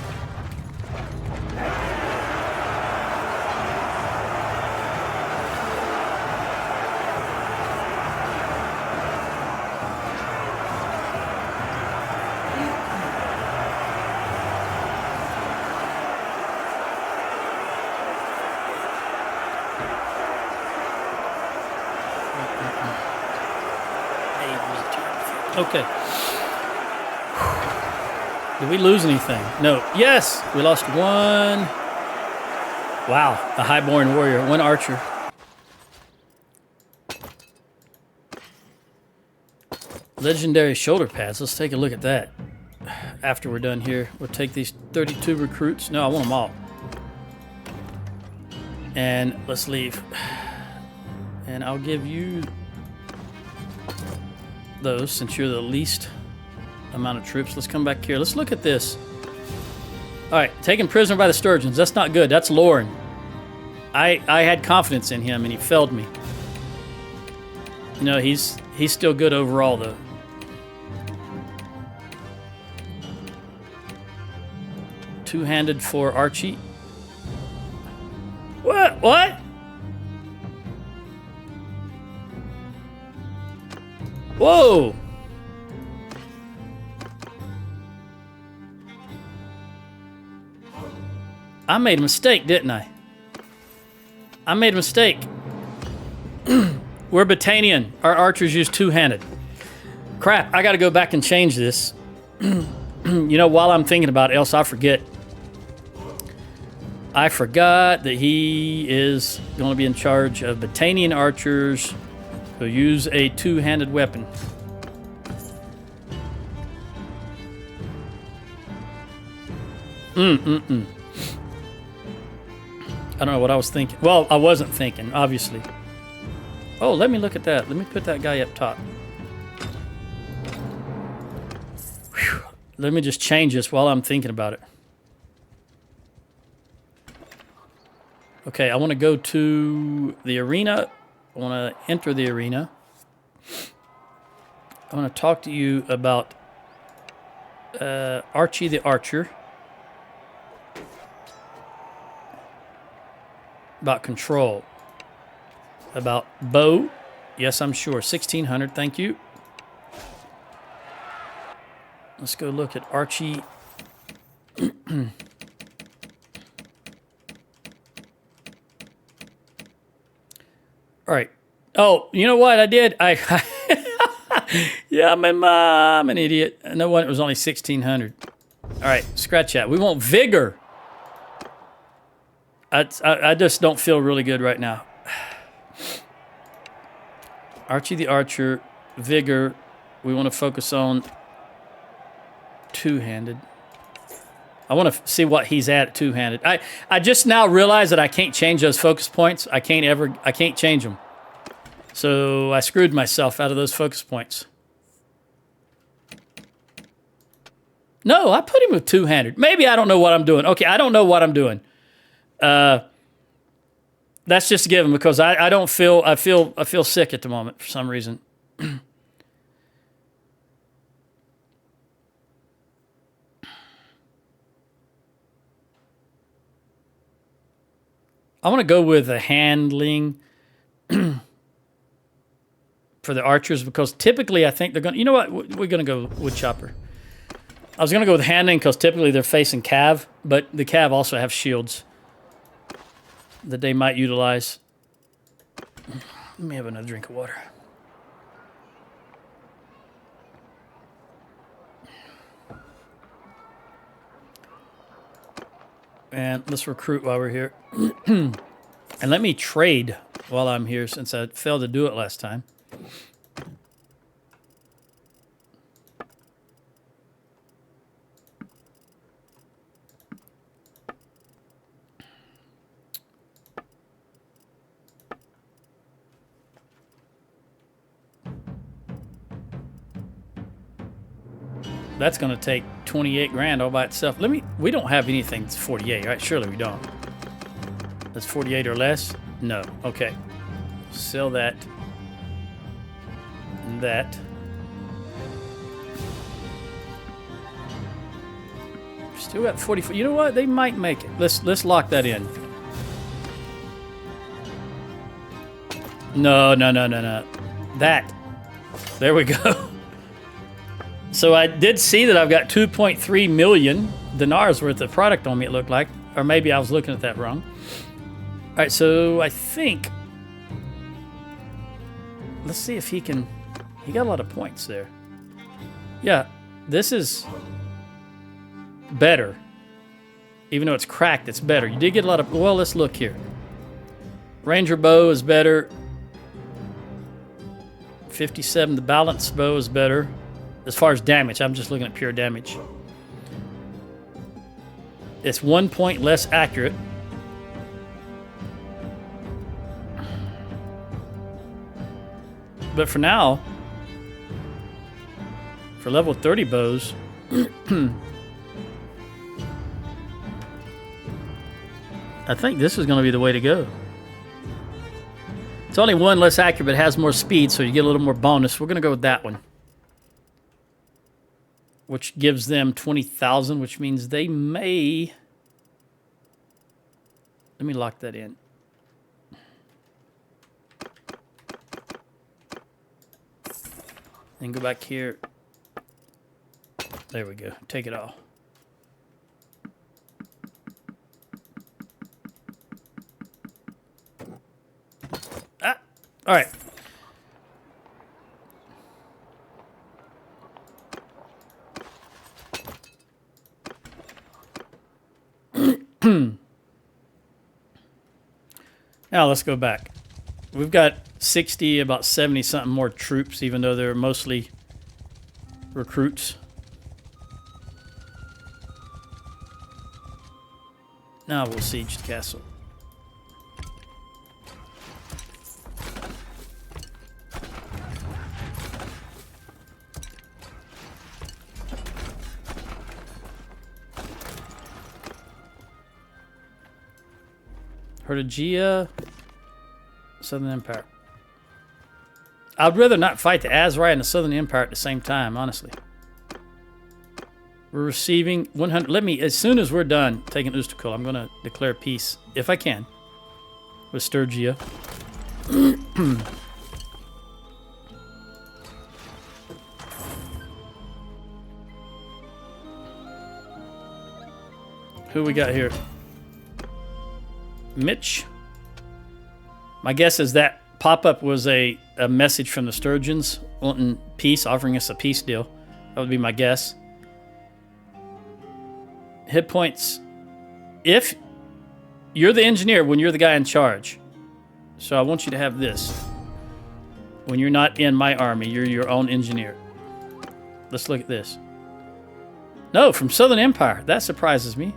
[SPEAKER 1] Okay. Did we lose anything? No. Yes! We lost 1. Wow. A highborn warrior. 1 archer. Legendary shoulder pads. Let's take a look at that. After we're done here, we'll take these 32 recruits. No, I want them all. And let's leave. And I'll give you those since you're the least amount of troops. Let's come back here. Let's look at this. All right, taken prisoner by the sturgeons. That's not good. That's Lauren. I had confidence in him and he failed me. You know, he's still good overall though. Two-handed for Archie. What? What? Whoa! I made a mistake, didn't I? I made a mistake. We're Battanian. Our archers use two-handed. Crap, I gotta go back and change this. You know, while I'm thinking about it, else I forget. I forgot that he is going to be in charge of Battanian archers So use a two-handed weapon. I don't know what I was thinking. Well, I wasn't thinking, obviously. Oh, let me look at that. Let me put that guy up top. Whew. Let me just change this while I'm thinking about it. Okay, I want to go to the arena. I want to enter the arena. I want to talk to you about Archie the Archer. About control. About bow. Yes, I'm sure. 1600, thank you. Let's go look at Archie. All right. Oh, you know what I did? Yeah, I'm an idiot. No one. It was only 1600. All right, scratch that. We want vigor. I just don't feel really good right now. Archie the Archer, vigor. We want to focus on two-handed. I want to see what he's at two-handed. I just now realized that I can't change those focus points. I can't change them. So I screwed myself out of those focus points. No, I put him with two-handed. Maybe I don't know what I'm doing. Okay, I don't know what I'm doing. That's just a given because I don't feel I feel sick at the moment for some reason. I want to go with a handling for the archers because typically I think they're going to, you know what, we're going to go wood chopper. I was going to go with handling because typically they're facing cav, but the cav also have shields that they might utilize. Let me have another drink of water. And let's recruit while we're here. And let me trade while I'm here since I failed to do it last time. That's going to take 28 grand all by itself. We don't have anything that's 48, right? Surely we don't. That's 48 or less? No. Okay. Sell that. And that. Still got 44. You know what? They might make it. Let's lock that in. No. That. There we go. So I did see that I've got 2.3 million dinars worth of product on me, it looked like. Or maybe I was looking at that wrong. All right, so I think... Let's see if he can... He got a lot of points there. Yeah, this is better. Even though it's cracked, it's better. You did get a lot of... Well, let's look here. Ranger bow is better. 57, the balanced bow is better. As far as damage, I'm just looking at pure damage. It's 1 point less accurate. But for now, for level 30 bows, I think this is going to be the way to go. It's only one less accurate, but it has more speed, so you get a little more bonus. We're going to go with that one, which gives them 20,000, which means they may... Let me lock that in. Then go back here. There we go. Take it all. Ah! All right. Now let's go back. We've got 60, about 70 something more troops, even though they're mostly recruits. Now we'll siege the castle. Hertigia, Southern Empire. I'd rather not fight the Azrai and the Southern Empire at the same time, honestly. We're receiving 100. Let me, as soon as we're done taking Ustakul, I'm going to declare peace, if I can, with Sturgia. Who we got here? Mitch. My guess is that pop-up was a message from the Sturgeons wanting peace, offering us a peace deal. That would be my guess. Hit points. If you're the engineer when you're the guy in charge, so I want you to have this. When you're not in my army, you're your own engineer. Let's look at this. No, from Southern Empire. That surprises me.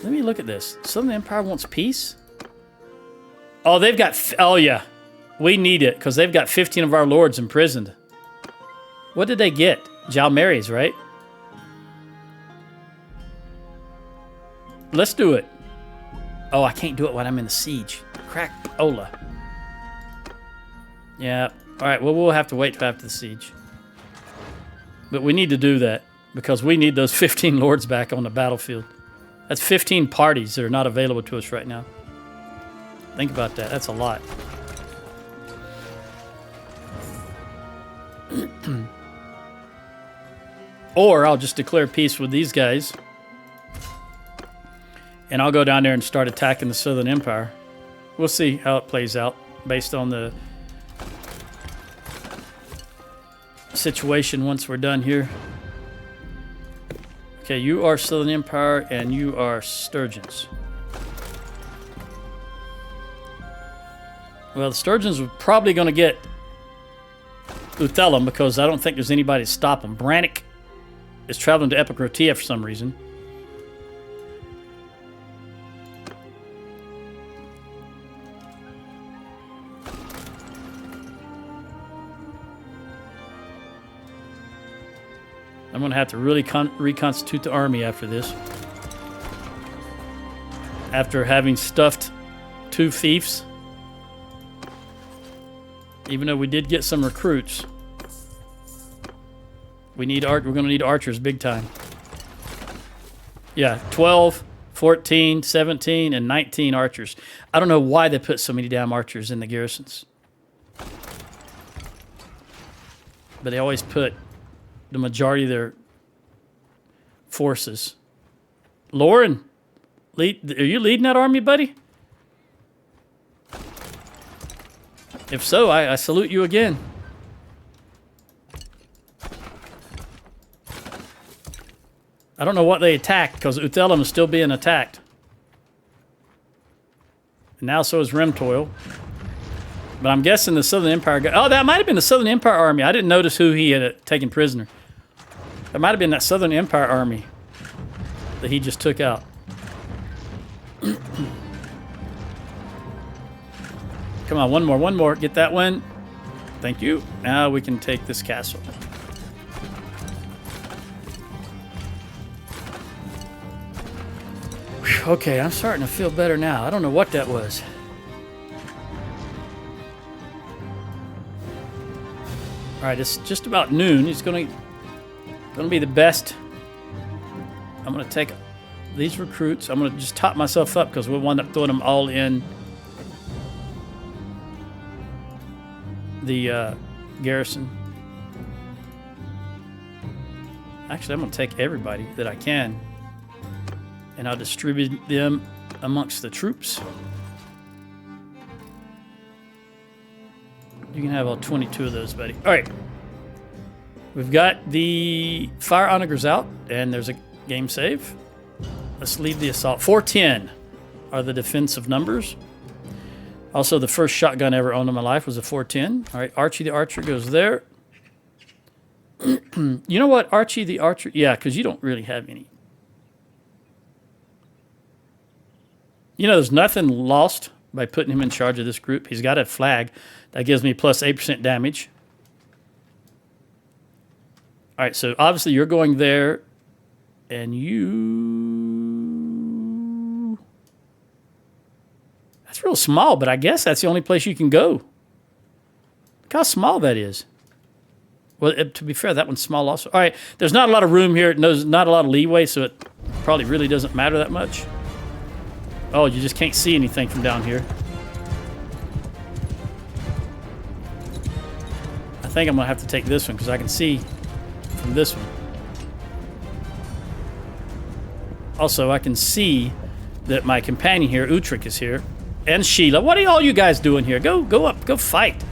[SPEAKER 1] Let me look at this. Southern Empire wants peace? Oh, they've got... Oh, yeah. We need it, because they've got 15 of our lords imprisoned. What did they get? Jalmaries, right? Let's do it. Oh, I can't do it when I'm in the siege. Crack Ola. Yeah. All right, well, we'll have to wait till after the siege. But we need to do that, because we need those 15 lords back on the battlefield. That's 15 parties that are not available to us right now. Think about that. That's a lot. Or I'll just declare peace with these guys. And I'll go down there and start attacking the Southern Empire. We'll see how it plays out based on the situation once we're done here. Okay, you are Southern Empire, and you are Sturgeons. Well, the Sturgeons are probably going to get Uthelum, because I don't think there's anybody to stop them. Brannick is traveling to Epicrotia for some reason. I'm going to have to really reconstitute the army after this. After having stuffed 2 fiefs. Even though we did get some recruits. We're going to need archers big time. Yeah, 12, 14, 17, and 19 archers. I don't know why they put so many damn archers in the garrisons. But they always put the majority of their forces. Lauren, are you leading that army, buddy? If so, I salute you again. I don't know what they attacked, because Uthelum is still being attacked. And now so is Remtoil. But I'm guessing the Southern Empire... Oh, that might have been the Southern Empire army. I didn't notice who he had taken prisoner. That might have been that Southern Empire army that he just took out. Come on, one more. Get that one. Thank you. Now we can take this castle. Whew, okay, I'm starting to feel better now. I don't know what that was. All right, it's just about noon. It's going to be the best. I'm going to take these recruits. I'm going to just top myself up, because we'll wind up throwing them all in the garrison. Actually, I'm going to take everybody that I can, and I'll distribute them amongst the troops. You can have all 22 of those, buddy. All right. We've got the fire onagers out, and there's a game save. Let's leave the assault. 410. are the defensive numbers. Also, the first shotgun I ever owned in my life was a 410. All right, Archie the Archer goes there. You know what, Archie the Archer? Yeah, because you don't really have any. You know, there's nothing lost by putting him in charge of this group. He's got a flag that gives me plus 8% damage. All right, so obviously you're going there, and you... That's real small, but I guess that's the only place you can go. Look how small that is. Well, to be fair, that one's small also. All right, there's not a lot of room here. There's not a lot of leeway, so it probably really doesn't matter that much. Oh, you just can't see anything from down here. I think I'm going to have to take this one because I can see from this one. Also, I can see that my companion here, Utrick, is here. And Sheila. What are all you guys doing here? Go up. Go fight.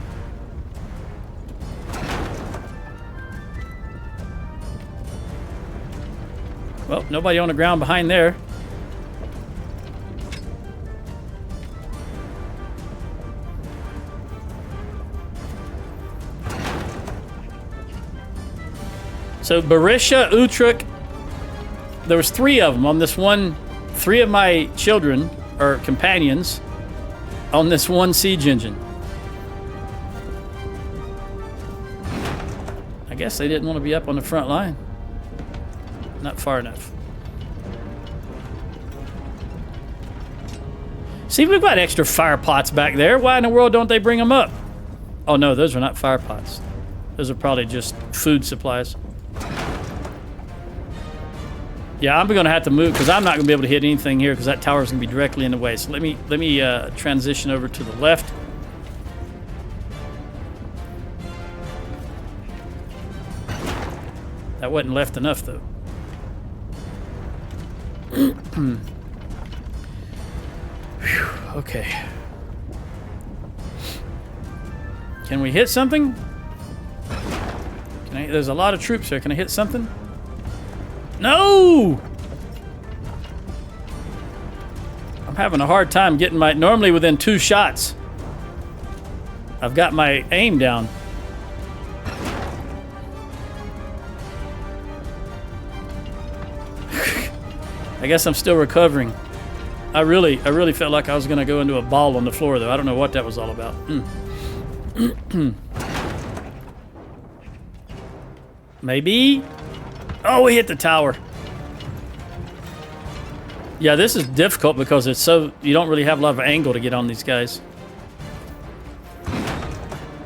[SPEAKER 1] Well, nobody on the ground behind there. So Barisha, Utrick, there was 3 of them on this one. 3 of my children, or companions, on this one siege engine. I guess they didn't want to be up on the front line. Not far enough. See, we've got extra fire pots back there. Why in the world don't they bring them up? Oh no, those are not fire pots. Those are probably just food supplies. Yeah, I'm gonna have to move because I'm not gonna be able to hit anything here because that tower's gonna be directly in the way. So let me transition over to the left. That wasn't left enough though. Okay. Can we hit something? There's a lot of troops here. Can I hit something? No! I'm having a hard time getting my... Normally within 2 shots, I've got my aim down. I guess I'm still recovering. I really felt like I was going to go into a ball on the floor, though. I don't know what that was all about. Maybe... Oh, we hit the tower. Yeah, this is difficult because it's so... You don't really have a lot of angle to get on these guys.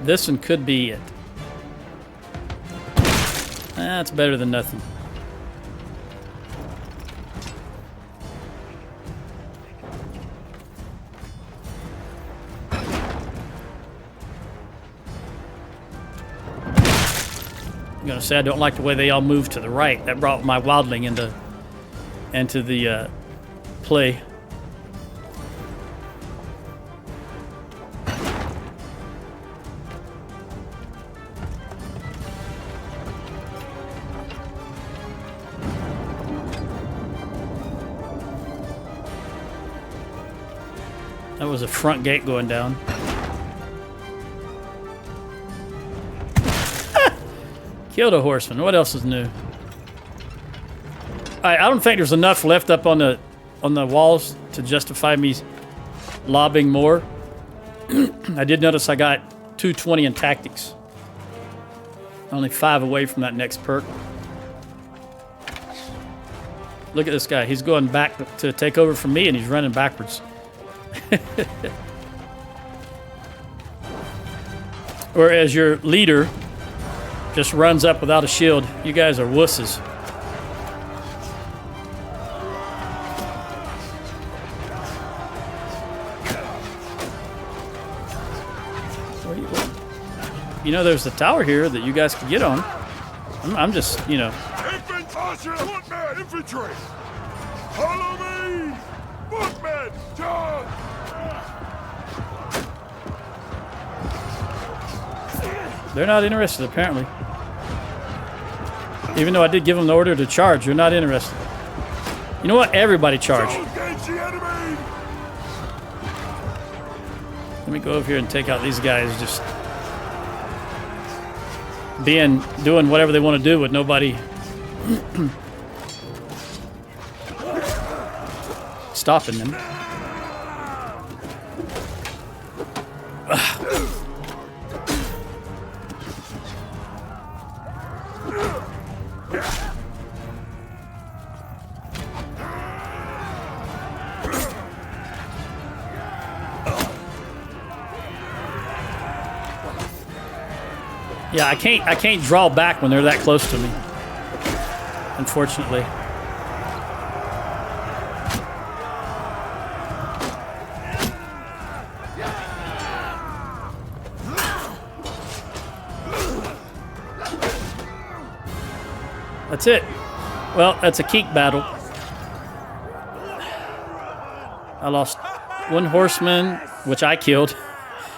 [SPEAKER 1] This one could be it. That's better than nothing. I'm gonna say I don't like the way they all move to the right. That brought my wildling into the play. That was a front gate going down. Killed a horseman. What else is new? I don't think there's enough left up on the walls to justify me lobbing more. I did notice I got 220 in tactics. Only 5 away from that next perk. Look at this guy. He's going back to take over from me, and he's running backwards. Whereas your leader just runs up without a shield. You guys are wusses. Where are you going? You know, there's the tower here that you guys could get on. I'm just, you know.
[SPEAKER 2] Infantry! Footmen! Infantry! Follow me! Footmen! Charge!
[SPEAKER 1] They're not interested, apparently. Even though I did give them the order to charge, they're not interested. You know what? Everybody charge.
[SPEAKER 2] Engage the enemy!
[SPEAKER 1] Let me go over here and take out these guys just doing whatever they want to do with nobody stopping them. Yeah, I can't draw back when they're that close to me. Unfortunately. That's it. Well, that's a keek battle. I lost one horseman, which I killed.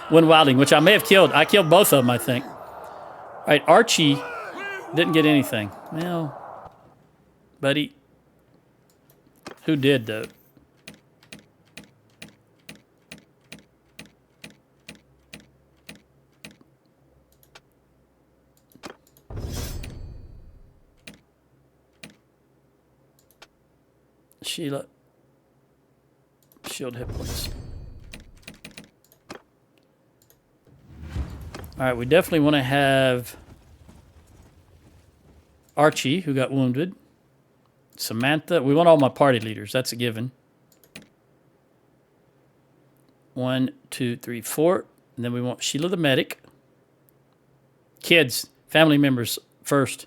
[SPEAKER 1] One wildling, which I may have killed. I killed both of them, I think. All right, Archie didn't get anything. Well, buddy, who did, though? Sheila. Shield hit points. All right, we definitely want to have Archie, who got wounded. Samantha. We want all my party leaders. That's a given. 1, 2, 3, 4. And then we want Sheila the medic. Kids, family members first.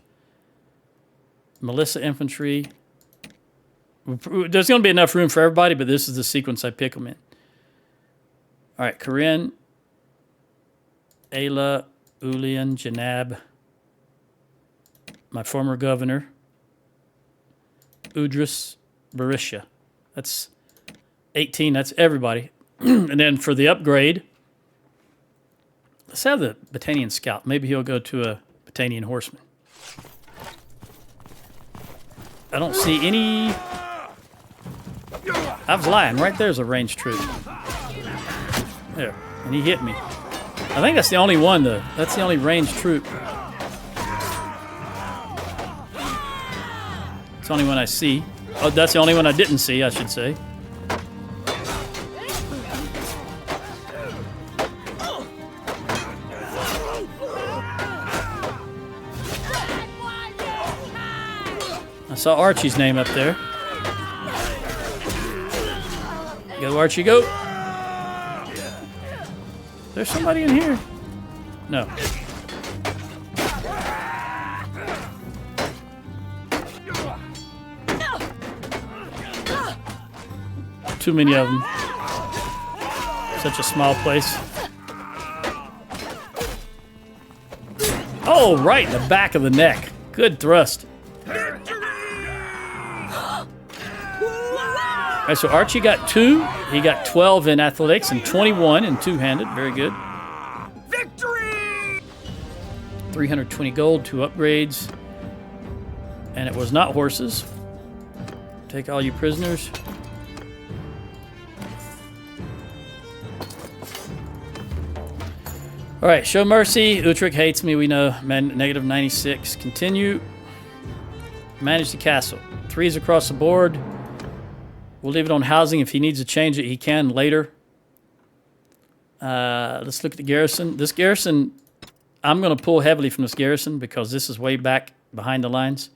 [SPEAKER 1] Melissa infantry. There's going to be enough room for everybody, but this is the sequence I pick them in. All right, Corinne. Ayla, Ulian, Janab, my former governor, Udris, Barisha. That's 18, that's everybody. And then for the upgrade, let's have the Battanian scout. Maybe he'll go to a Battanian horseman. I don't see any... I was lying. Right there's a ranged troop. There, and he hit me. I think that's the only one, though. That's the only ranged troop. It's the only one I see. Oh, that's the only one I didn't see, I should say. I saw Archie's name up there. Go, Archie, go. There's somebody in here. No. Too many of them. Such a small place. Oh, right in the back of the neck. Good thrust. All right, so Archie got 2. He got 12 in athletics and 21 in two-handed. Very good.
[SPEAKER 2] Victory!
[SPEAKER 1] 320 gold, 2 upgrades. And it was not horses. Take all you prisoners. All right, show mercy. Utrick hates me, we know. Negative 96. Continue. Manage the castle. 3s across the board. We'll leave it on housing. If he needs to change it, he can later. Let's look at the garrison. This garrison, I'm going to pull heavily from this garrison because this is way back behind the lines.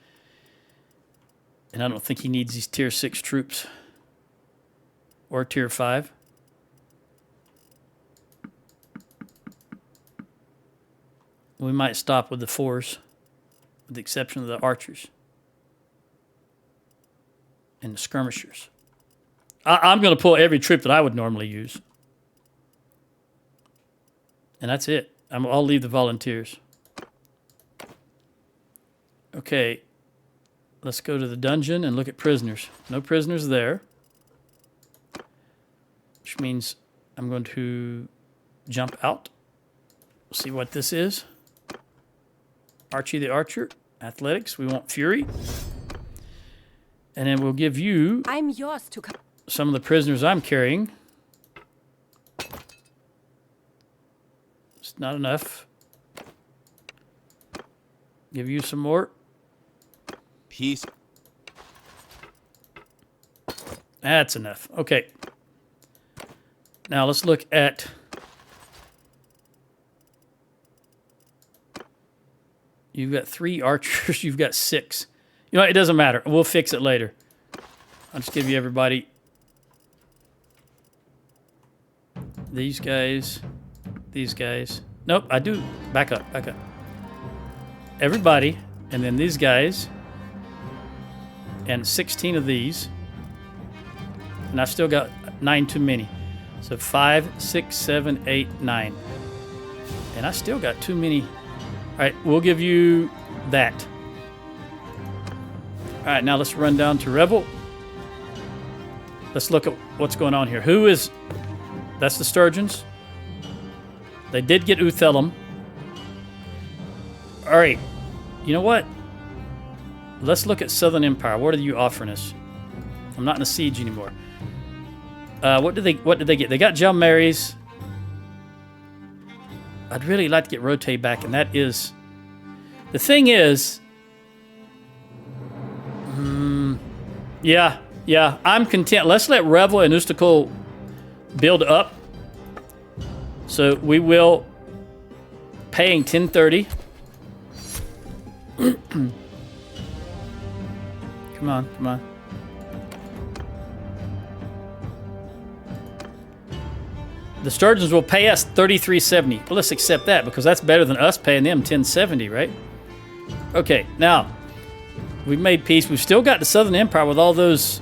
[SPEAKER 1] And I don't think he needs these tier 6 troops. Or tier 5. We might stop with the 4s, with the exception of the archers. And the skirmishers. I'm going to pull every troop that I would normally use. And that's it. I'll leave the volunteers. Okay. Let's go to the dungeon and look at prisoners. No prisoners there. Which means I'm going to jump out. See what this is. Archie the Archer. Athletics. We want Fury. And then we'll give you...
[SPEAKER 3] I'm yours to...
[SPEAKER 1] some of the prisoners I'm carrying. not enough. Give you some more.
[SPEAKER 4] Peace.
[SPEAKER 1] That's enough. Okay. Now let's look at... You've got 3 archers. You've got 6. You know what? It doesn't matter. We'll fix it later. I'll just give you everybody. These guys. These guys. Nope, I do. Back up. Back up. Everybody. And then these guys. And 16 of these. And I've still got 9 too many. So 5, 6, 7, 8, 9. And I still got too many. All right, we'll give you that. All right, now let's run down to Rebel. Let's look at what's going on here. Who is... That's the Sturgeons. They did get Uthelum. All right, you know what? Let's look at Southern Empire. What are you offering us? I'm not in a siege anymore. What did they get? They got John Mary's. I'd really like to get Rote back, and that is... The thing is... Yeah, I'm content. Let's let Revel and Ustakul build up. So we will... Paying 1030. Come on, come on. The Sturgeons will pay us $33.70. Well, let's accept that because that's better than us paying them $10.70, right? Okay, now we've made peace. We've still got the Southern Empire with all those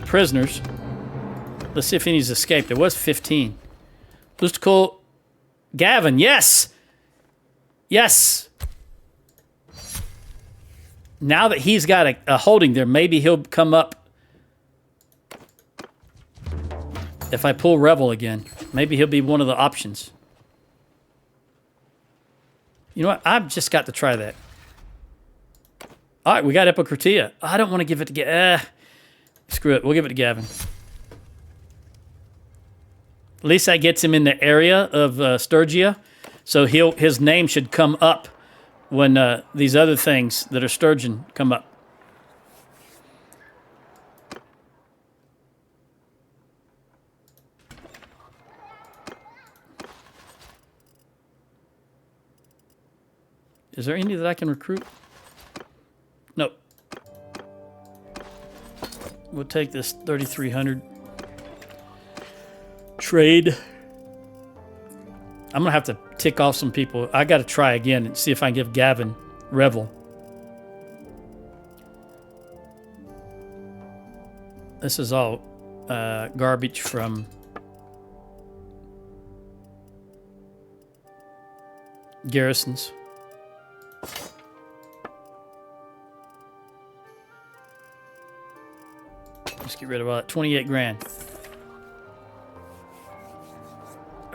[SPEAKER 1] prisoners. Let's see if any's escaped. There was 15. Lustical Gavin, yes! Yes! Now that he's got a holding there, maybe he'll come up. If I pull Revel again, maybe he'll be one of the options. You know what? I've just got to try that. All right, we got Epicratia. I don't want to give it to Gavin. Screw it. We'll give it to Gavin. At least that gets him in the area of Sturgia. So his name should come up when these other things that are Sturgeon come up. Is there any that I can recruit? Nope. We'll take this 3,300. Trade. I'm going to have to tick off some people. I got to try again and see if I can give Gavin Revel. This is all garbage from garrisons. Let's get rid of all that. 28 grand.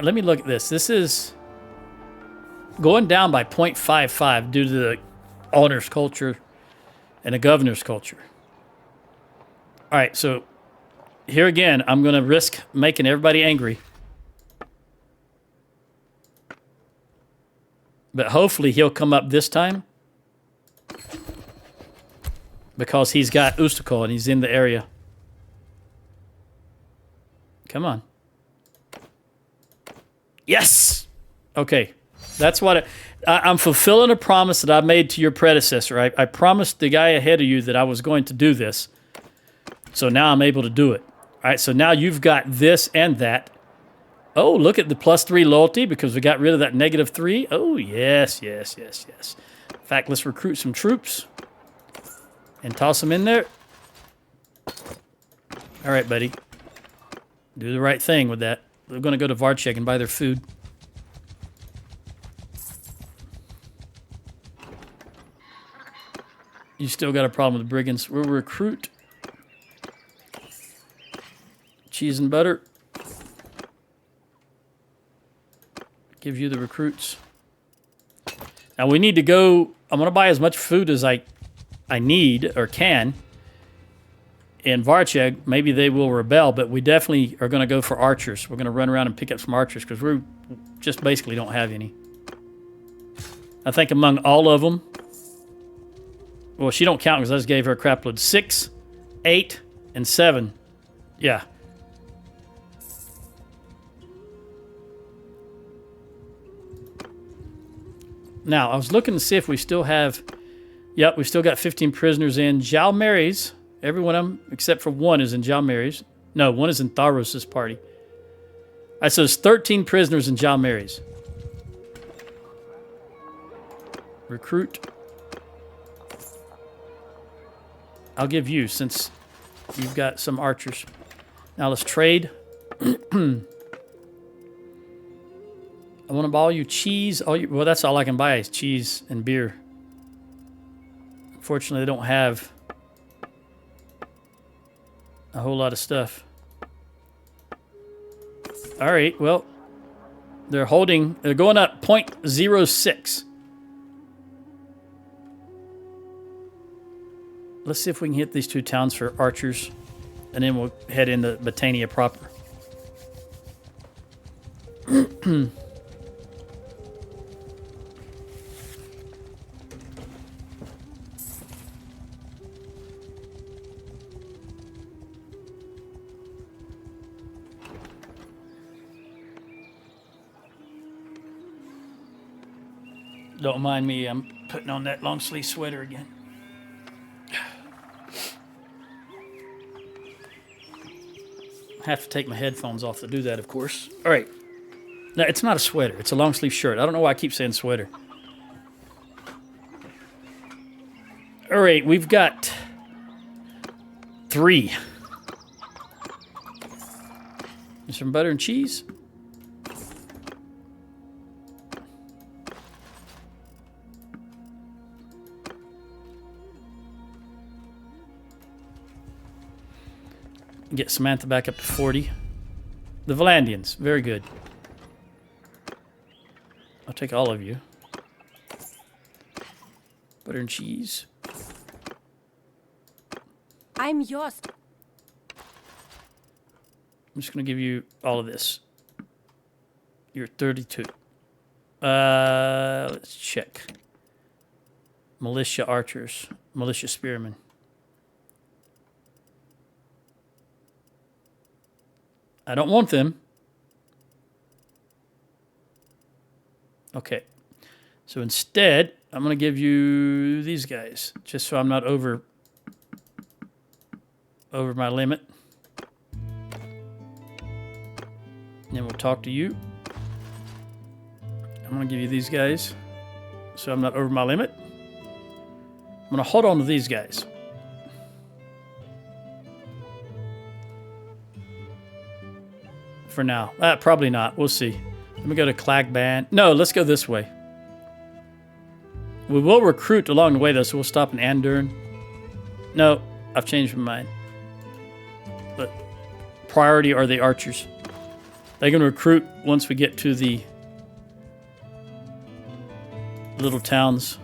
[SPEAKER 1] Let me look at this. This is going down by 0.55 due to the owner's culture and the governor's culture. All right, so here again, I'm going to risk making everybody angry. But hopefully he'll come up this time. Because he's got Ustakul and he's in the area. Come on. Yes! Okay. That's what I'm fulfilling a promise that I made to your predecessor. I promised the guy ahead of you that I was going to do this. So now I'm able to do it. All right, so now you've got this and that. Oh, look at the +3 loyalty because we got rid of that -3. Oh, yes, yes, yes, yes. In fact, let's recruit some troops and toss them in there. All right, buddy. Do the right thing with that. They're going to go to Varchek and buy their food. You still got a problem with the brigands. We'll recruit. Cheese and butter. Give you the recruits. Now we need to go. I'm going to buy as much food as I need or can. in Varcheg, maybe they will rebel, but we definitely are going to go for archers. We're going to run around and pick up some archers because we just basically don't have any. I think among all of them, well, she don't count because I just gave her a crap load. 6, 8, and 7. Yeah. Now, I was looking to see if we still have... Yep, we still got 15 prisoners in Jalmary's. Every one of them, except for one, is in Jalmary's. No, one is in Tharos' party. All right, so there's 13 prisoners in Jalmary's. Recruit. I'll give you, since you've got some archers. Now let's trade. I want to buy you cheese. Well, that's all I can buy is cheese and beer. Unfortunately, they don't have a whole lot of stuff. All right, well, they're going up 0.06. Let's see if we can hit these 2 towns for archers, and then we'll head into Battania proper. Don't mind me, I'm putting on that long sleeve sweater again. I have to take my headphones off to do that, of course. All right. No, it's not a sweater. It's a long sleeve shirt. I don't know why I keep saying sweater. All right, we've got 3. Some butter and cheese. Get Samantha back up to 40. The Valandians, very good. I'll take all of you. Butter and cheese.
[SPEAKER 3] I'm yours.
[SPEAKER 1] I'm just going to give you all of this. You're 32. Let's check. Militia archers. Militia spearmen. I don't want them. Okay. So instead, I'm going to give you these guys, just so I'm not over my limit. And then we'll talk to you. I'm going to give you these guys, so I'm not over my limit. I'm going to hold on to these guys. For now. Probably not. We'll see. Let me go to Clagban. No, let's go this way. We will recruit along the way, though, so we'll stop in Andern. No, I've changed my mind. But priority are the archers. They can recruit once we get to the little towns.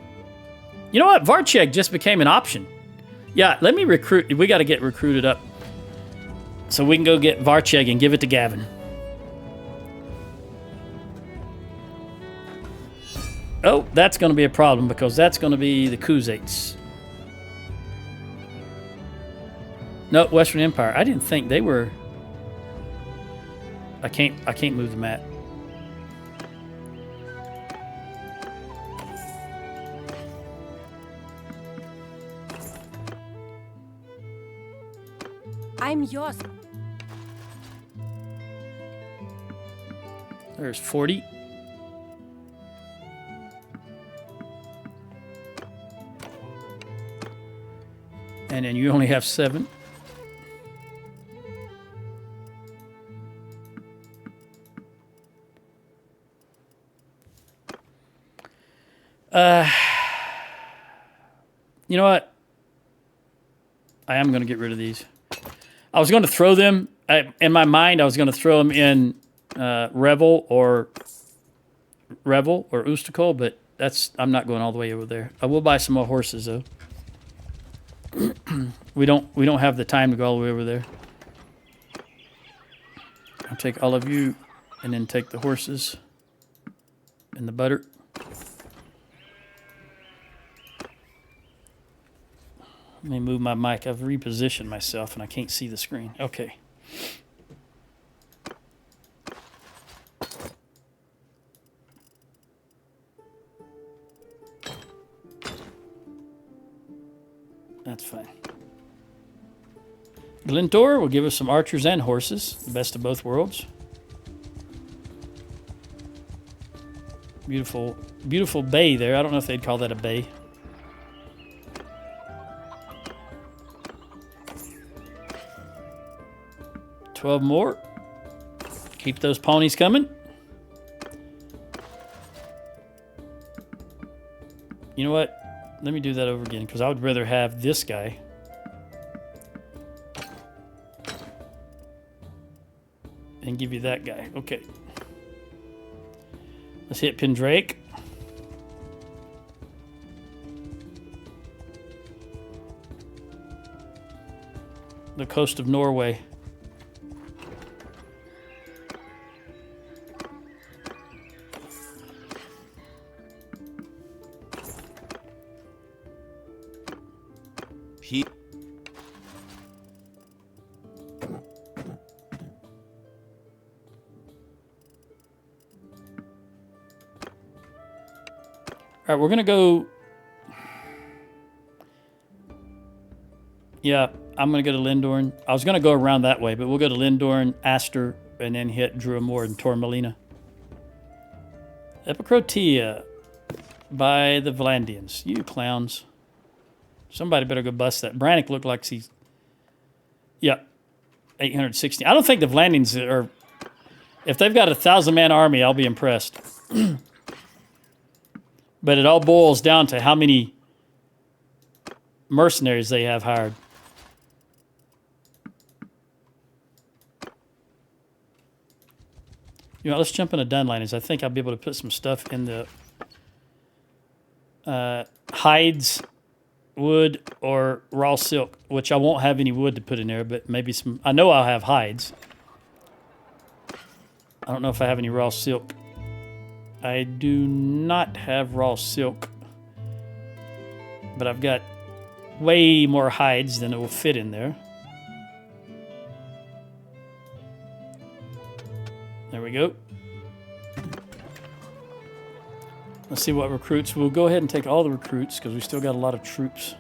[SPEAKER 1] You know what? Varcheg just became an option. Yeah, let me recruit. We got to get recruited up. So we can go get Varcheg and give it to Gavin. Oh, that's going to be a problem because that's going to be the Khuzaits. No, Western Empire. I didn't think they were... I can't move the map.
[SPEAKER 3] I'm yours.
[SPEAKER 1] There's 40. And then you only have 7. You know what? I am going to get rid of these. I was going to throw them. In my mind, I was going to throw them in Revel or Ustakol, but I'm not going all the way over there. I will buy some more horses, though. We don't have the time to go all the way over there. I'll take all of you and then take the horses and the butter. Let me move my mic. I've repositioned myself and I can't see the screen. Okay. That's fine. Glentor will give us some archers and horses. The best of both worlds. Beautiful, beautiful bay there. I don't know if they'd call that a bay. $12 more. Keep those ponies coming. You know what? Let me do that over again because I would rather have this guy. And give you that guy. Okay. Let's hit Pendrake. The coast of Norway.
[SPEAKER 4] He.
[SPEAKER 1] All right, we're going to go... Yeah, I'm going to go to Lindorn. I was going to go around that way, but we'll go to Lindorn, Aster, and then hit Druamore and Tormelina. Epicrotea by the Vlandians. You clowns. Somebody better go bust that. Brannick looked like he's... Yeah, 860. I don't think the Vlandians are... If they've got a 1,000-man army, I'll be impressed. But it all boils down to how many mercenaries they have hired. You know, let's jump into Dunliners. I think I'll be able to put some stuff in the hides, wood, or raw silk, which I won't have any wood to put in there, but maybe some... I know I'll have hides. I don't know if I have any raw silk. I do not have raw silk, but I've got way more hides than it will fit in there. There we go. Let's see what recruits. We'll go ahead and take all the recruits because we still got a lot of troops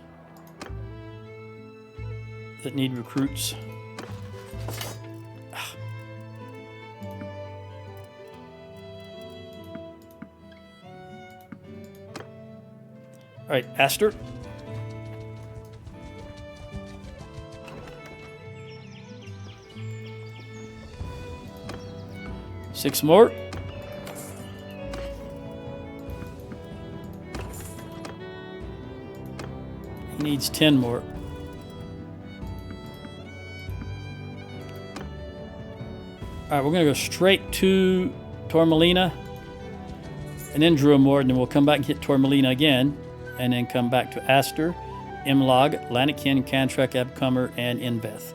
[SPEAKER 1] that need recruits. All right, Aster. Six more. He needs 10 more. All right, we're going to go straight to Tormelina and then Druamore, and then we'll come back and hit Tormelina again. And then come back to Aster, Imlag, Lanakin, Cantrek, Abcomer, and Inbeth.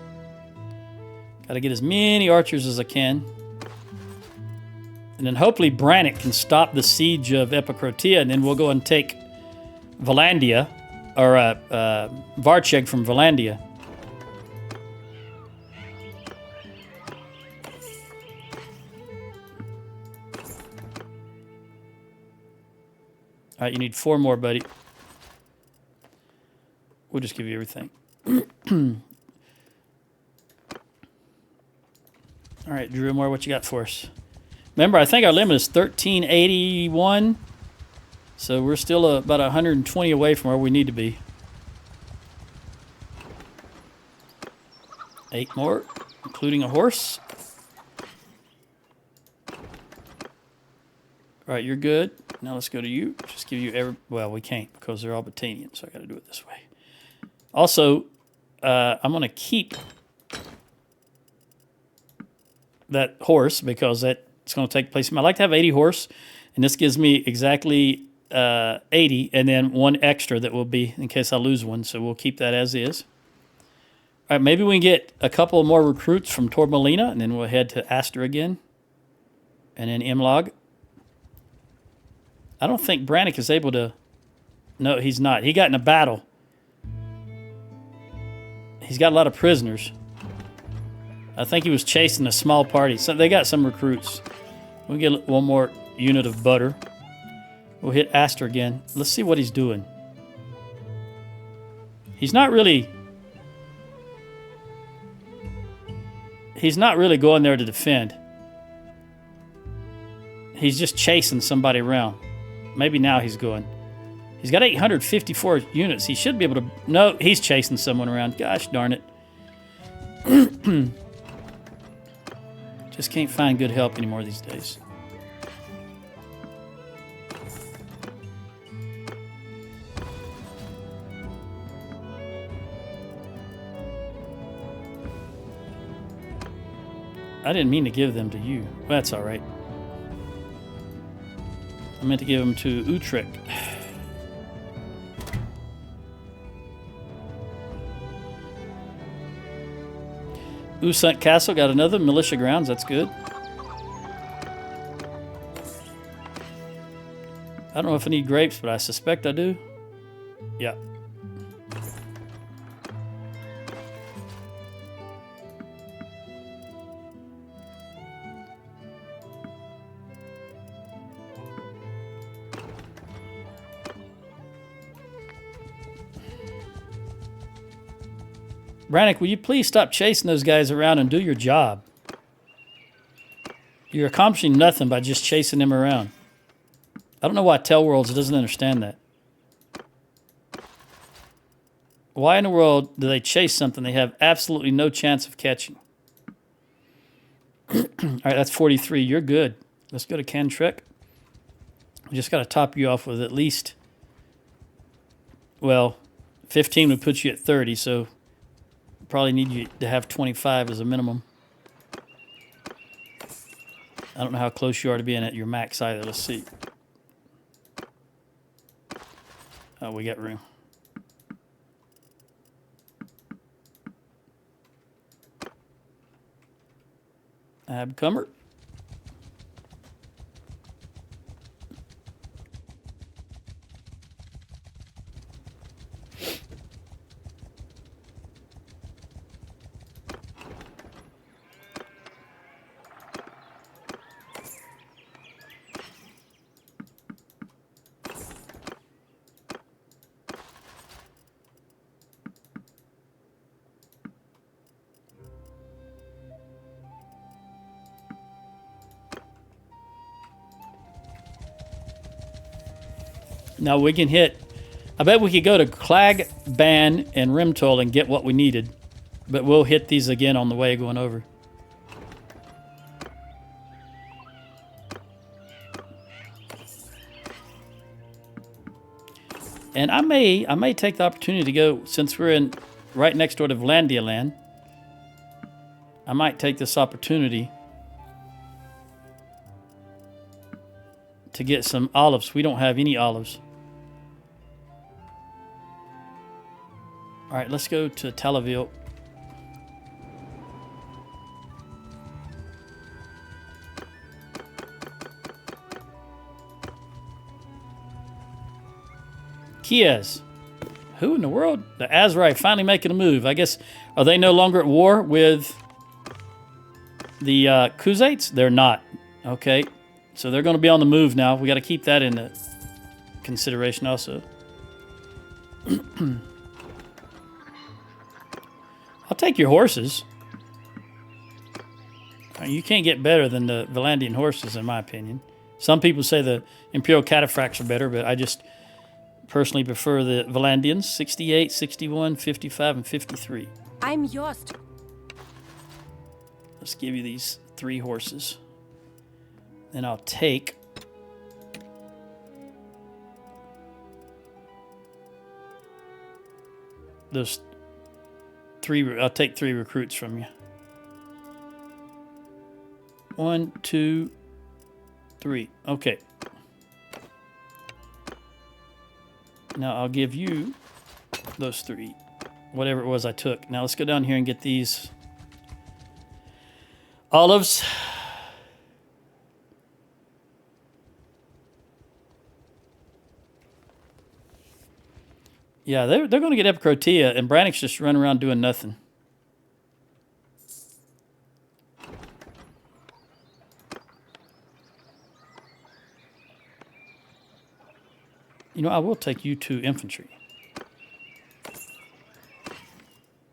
[SPEAKER 1] Got to get as many archers as I can. And then hopefully Brannick can stop the siege of Epicrotea, and then we'll go and take Valandia, or Varcheg from Valandia. All right, you need 4 more, buddy. We'll just give you everything. All right, Druamore, what you got for us? Remember, I think our limit is 1381. So we're still about 120 away from where we need to be. 8 more, including a horse. All right, you're good. Now let's go to you. Just give you every... Well, we can't because they're all Battanian, so I got to do it this way. Also, I'm going to keep that horse because that's going to take place. I like to have 80 horse, and this gives me exactly 80, and then one extra that will be in case I lose one. So we'll keep that as is. All right, maybe we can get a couple more recruits from Tormalina, and then we'll head to Aster again. And then Imlog. I don't think Brannick is able to... No, he's not. He got in a battle. He's got a lot of prisoners. I think he was chasing a small party. So they got some recruits. We'll get one more unit of butter. We'll hit Aster again. Let's see what he's doing. He's not really going there to defend. He's just chasing somebody around. Maybe now he's going. He's got 854 units. He should be able to... No, he's chasing someone around. Gosh darn it. Just can't find good help anymore these days. I didn't mean to give them to you. That's all right. I meant to give them to Utrecht. Usant Castle got another militia grounds. That's good. I don't know if I need grapes, but I suspect I do. Yeah. Brannick, will you please stop chasing those guys around and do your job? You're accomplishing nothing by just chasing them around. I don't know why Tell Worlds doesn't understand that. Why in the world do they chase something they have absolutely no chance of catching? All right, that's 43. You're good. Let's go to Cantrek. We just got to top you off with at least... Well, 15 would put you at 30, so... Probably need you to have 25 as a minimum. I don't know how close you are to being at your max either. Let's see. Oh, we got room. Abcomer. Now we can hit... I bet we could go to Clag, Ban, and Rimtol and get what we needed. But we'll hit these again on the way going over. And I may take the opportunity to go, since we're in right next door to Vlandia land, I might take this opportunity to get some olives. We don't have any olives. All right, let's go to Talaville. Kiaz. Who in the world? The Azrai finally making a move. I guess, are they no longer at war with the Khuzaits? They're not. Okay. So they're going to be on the move now. We got to keep that in consideration also. I'll take your horses. You can't get better than the Valandian horses, in my opinion. Some people say the Imperial Cataphracts are better, but I just personally prefer the Valandians. 68, 61, 55, and 53.
[SPEAKER 3] I'm yours.
[SPEAKER 1] Let's give you these 3 horses. Then I'll take... those 3... I'll take 3 recruits from you. 1, 2, 3. Okay. Now I'll give you those 3. Whatever it was I took. Now let's go down here and get these olives. Yeah, they're going to get Epicrotea, and Brannick's just running around doing nothing. You know, I will take you 2 infantry.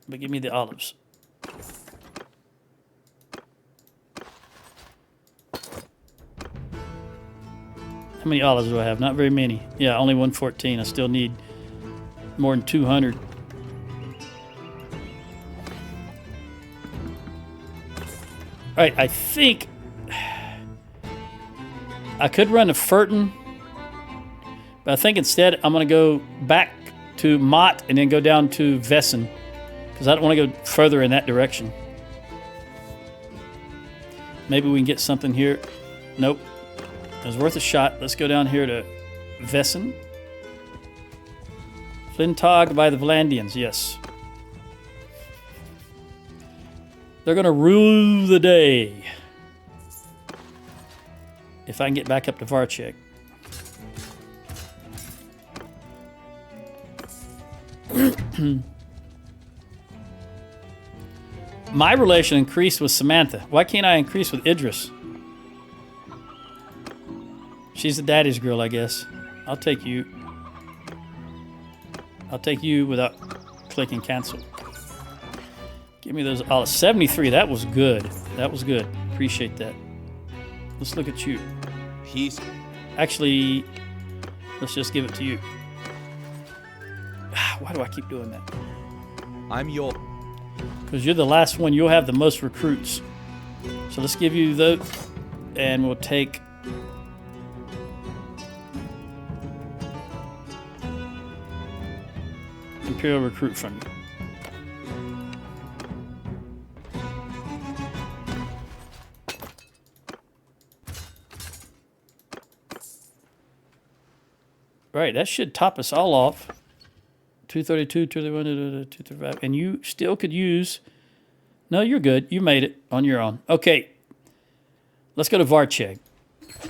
[SPEAKER 1] But give me the olives. How many olives do I have? Not very many. Yeah, only 114. I still need more than 200. All right, I think I could run to Furton, but I think instead I'm going to go back to Mott and then go down to Vessen, because I don't want to go further in that direction. Maybe we can get something here. Nope. It was worth a shot. Let's go down here to Vessen. Flintog by the Vlandians, yes. They're going to rule the day. If I can get back up to Varchek. My relation increased with Samantha. Why can't I increase with Idris? She's the daddy's girl, I guess. I'll take you. I'll take you without clicking cancel. Give me those olives. 73, that was good. That was good. Appreciate that. Let's look at you.
[SPEAKER 4] Peace.
[SPEAKER 1] Actually, let's just give it to you. Why do I keep doing that?
[SPEAKER 4] I'm your...
[SPEAKER 1] Because you're the last one. You'll have the most recruits. So let's give you those, and we'll take... Imperial recruit from you. Right, that should top us all off. 232, 231, 235. And you still could use... No, you're good. You made it on your own. Okay. Let's go to Varcheg.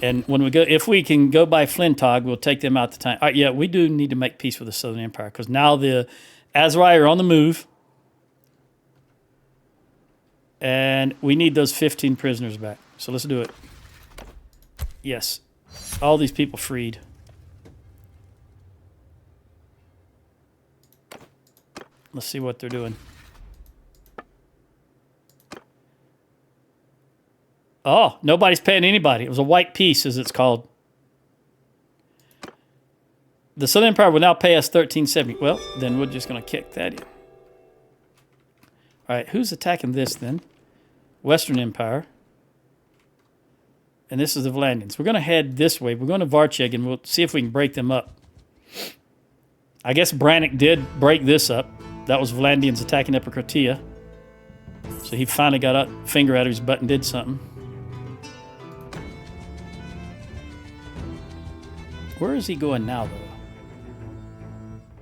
[SPEAKER 1] And when we go, if we can go by Flintog, we'll take them out the time. All right, yeah, we do need to make peace with the Southern Empire, because now the Azrai are on the move. And we need those 15 prisoners back. So let's do it. Yes. All these people freed. Let's see what they're doing. Oh, nobody's paying anybody. It was a white peace, as it's called. The Southern Empire will now pay us 1370. Well, then we're just going to kick that in. All right, who's attacking this then? Western Empire. And this is the Vlandians. We're going to head this way. We're going to Varcheg, and we'll see if we can break them up. I guess Brannick did break this up. That was Vlandians attacking Epicrotea. So he finally got a finger out of his butt and did something. Where is he going now,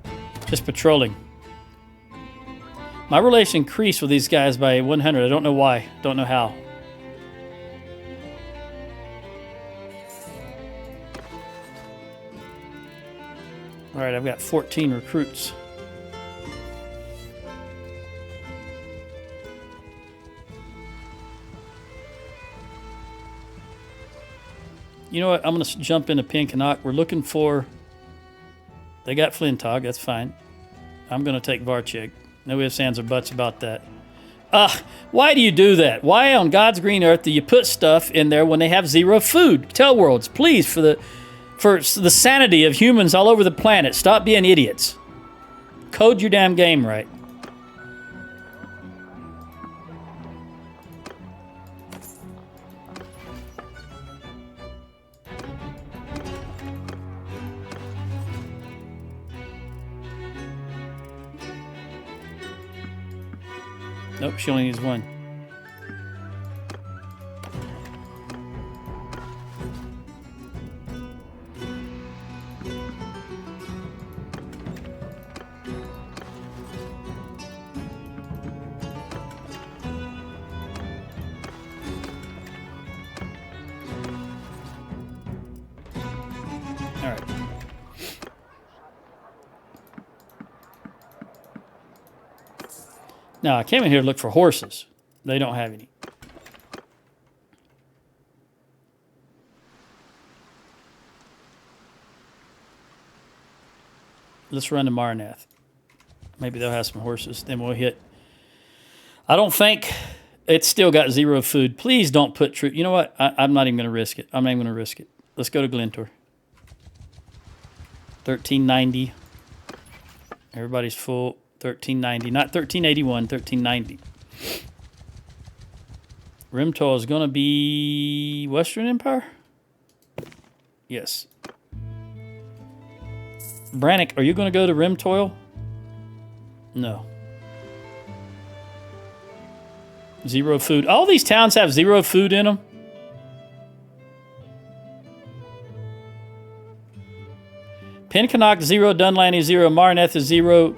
[SPEAKER 1] though? Just patrolling. My relation increased with these guys by 100. I don't know why. Don't know how. All right, I've got 14 recruits. You know what? I'm going to jump into Pinkenok. We're looking for... They got Flintog. That's fine. I'm going to take Varcheg. No ifs, ands, or buts about that. Why do you do that? Why on God's green earth do you put stuff in there when they have zero food? Tell worlds, please, for the sanity of humans all over the planet, stop being idiots. Code your damn game right. Nope, she only needs one. Now, I came in here to look for horses. They don't have any. Let's run to Marnath. Maybe they'll have some horses. Then we'll hit. I don't think it's still got 0 food. Please don't put troops. You know what? I'm not even going to risk it. I'm not even going to risk it. Let's go to Glentor. 1390. Everybody's full. 1390. Not 1381, 1390. Rimtoil is going to be Western Empire? Yes. Brannick, are you going to go to Rimtoil? No. 0 food. All these towns have 0 food in them. Pencanog 0, Dunlanny 0, Marneth is 0,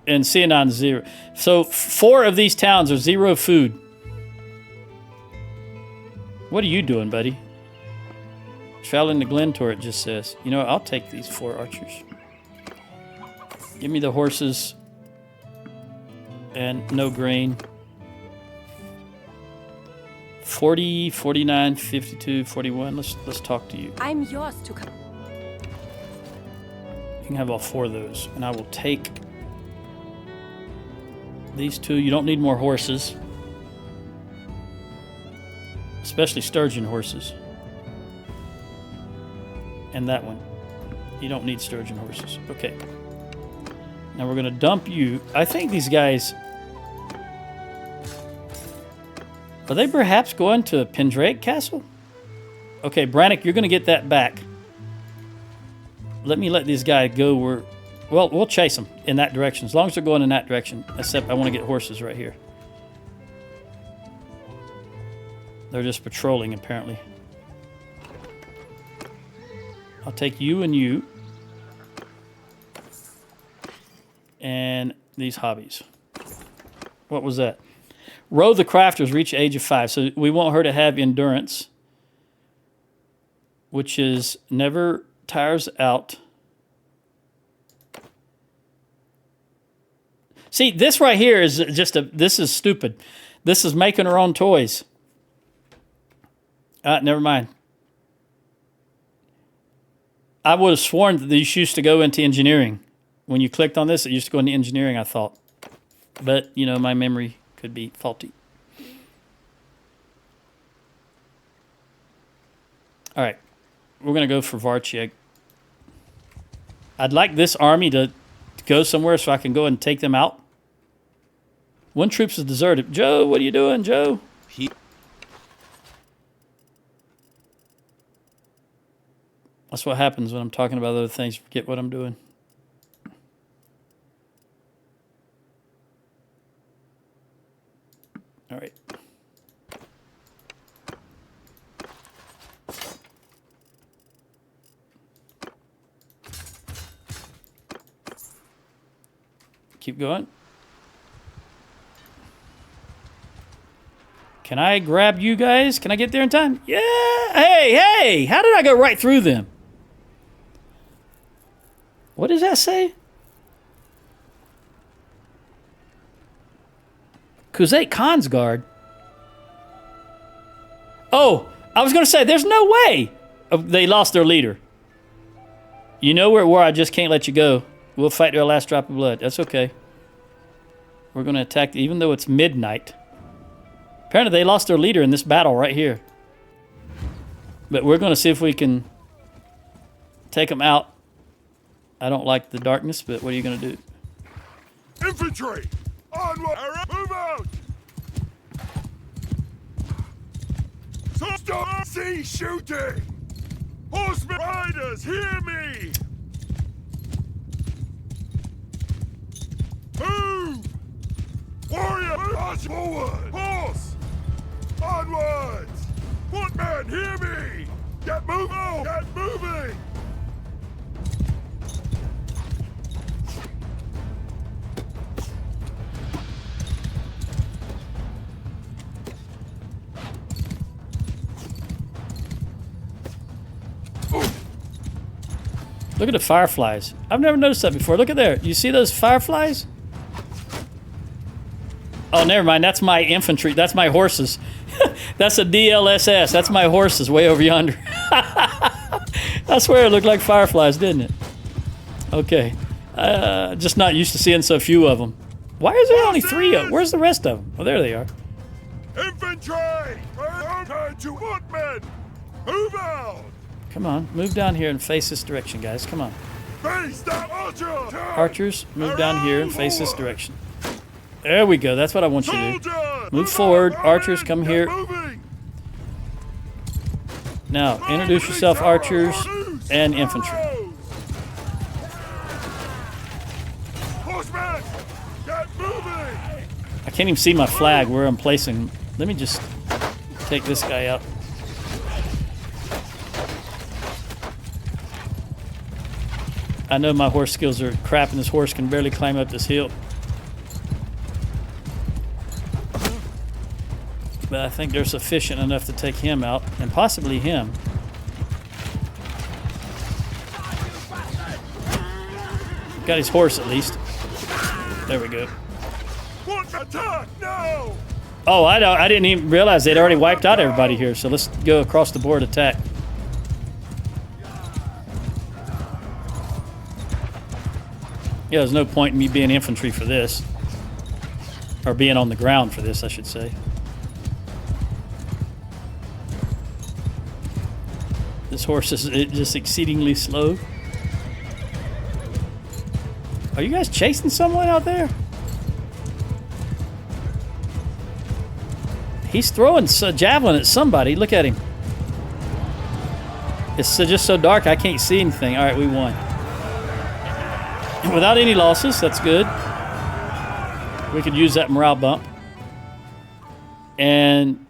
[SPEAKER 1] and Cianon 0. So 4 of these towns are 0 food. What are you doing, buddy? Traveling to Glentor, it just says. You know what? I'll take these 4 archers. Give me the horses and no grain. 40, 49, 52, 41. Let's talk to you.
[SPEAKER 3] I'm yours to come.
[SPEAKER 1] You can have all 4 of those, and I will take these 2. You don't need more horses, especially sturgeon horses. And that one. You don't need sturgeon horses. Okay. Now we're going to dump you. I think these guys... Are they perhaps going to Pendraic Castle? Okay, Brannick, you're going to get that back. Let me let these guys go where... Well, we'll chase them in that direction, as long as they're going in that direction. Except I want to get horses right here. They're just patrolling, apparently. I'll take you and you. And these hobbies. What was that? Row the crafters reach age of 5. So we want her to have endurance, which is never tires out. See, this right here is just this is stupid. This is making her own toys. Never mind. I would have sworn that these used to go into engineering. When you clicked on this, it used to go into engineering, I thought. But, you know, my memory could be faulty. All right. We're going to go for Varchieg. I'd like this army to go somewhere so I can go and take them out. 1 troops is deserted. Joe, what are you doing, Joe? That's what happens when I'm talking about other things. Forget what I'm doing. All right. Keep going. Can I grab you guys? Can I get there in time? Yeah. Hey. How did I go right through them? What does that say? Kuzate Khan's guard. Oh, I was going to say, there's no way they lost their leader. You know where I just can't let you go. We'll fight to our last drop of blood. That's okay. We're going to attack, even though it's midnight. Apparently they lost their leader in this battle right here. But we're going to see if we can take them out. I don't like the darkness, but what are you going to do?
[SPEAKER 2] Infantry! Onward! Move out! Stop! Cease shooting! Horsemen! Riders, hear me! Move! Warrior! March forward! Horse! Onwards! Footmen, hear me! Get moving! Get moving!
[SPEAKER 1] Look at the fireflies. I've never noticed that before. Look at there. You see those fireflies? Oh, never mind. That's my infantry. That's my horses. That's a DLSS. That's my horses way over yonder. I swear it looked like fireflies, didn't it? Okay. Just not used to seeing so few of them. Why is there only 3 of them? Where's the rest of them? Oh, there they are.
[SPEAKER 2] Infantry! Time to footmen! Move out!
[SPEAKER 1] Come on. Move down here and face this direction, guys. Come on.
[SPEAKER 2] Face that archer!
[SPEAKER 1] Archers, move down here and face this direction. There we go. That's what I want you to do.
[SPEAKER 2] Soldiers!
[SPEAKER 1] Move forward.
[SPEAKER 2] out!
[SPEAKER 1] Archers, come
[SPEAKER 2] Get
[SPEAKER 1] here.
[SPEAKER 2] moving!
[SPEAKER 1] Now, introduce yourself, archers and infantry.
[SPEAKER 2] Horsemen! Get moving!
[SPEAKER 1] I can't even see my flag where I'm placing. Let me just take this guy out. I know my horse skills are crap and this horse can barely climb up this hill. But I think they're sufficient enough to take him out, and possibly him. Got his horse at least. There we go.
[SPEAKER 2] What attack now?
[SPEAKER 1] Oh, I didn't even realize they'd already wiped out everybody here, so let's go across the board attack. Yeah, there's no point in me being infantry for this. Or being on the ground for this, I should say. This horse is just exceedingly slow. Are you guys chasing someone out there? He's throwing a javelin at somebody. Look at him. It's just so dark I can't see anything. All right, we won. Without any losses, that's good. We could use that morale bump. And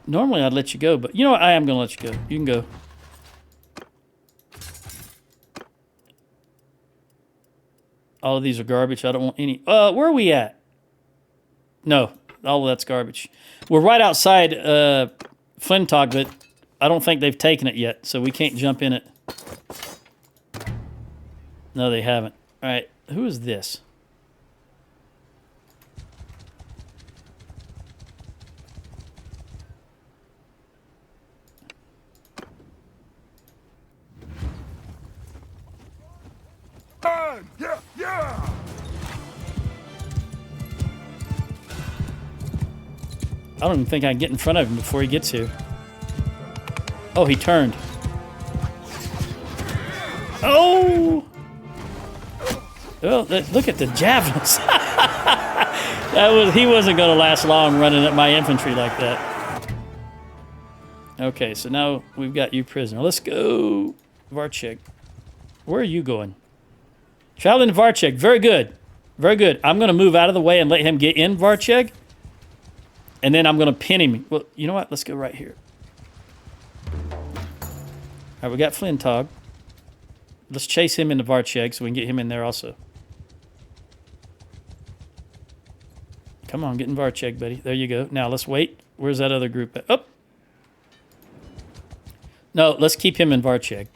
[SPEAKER 1] normally I'd let you go, but you know what? I am going to let you go. You can go. All of these are garbage. I don't want any. Where are we at? No, all of that's garbage. We're right outside Flintog, but I don't think they've taken it yet, so we can't jump in it. No, they haven't. All right, who is this?
[SPEAKER 2] Yeah, yeah!
[SPEAKER 1] I don't even think I can get in front of him before he gets here. Oh, he turned. Oh! Well, look at the javelins. He wasn't going to last long running at my infantry like that. Okay, so now we've got you prisoner. Let's go, Varchek. Where are you going? Traveling to Varchek. Very good. Very good. I'm going to move out of the way and let him get in Varchek. And then I'm going to pin him. Well, you know what? Let's go right here. All right, we got Flintog. Let's chase him into Varchek so we can get him in there also. Come on, get in Varchek, buddy. There you go. Now, let's wait. Where's that other group at? Oh! No, let's keep him in Varchek.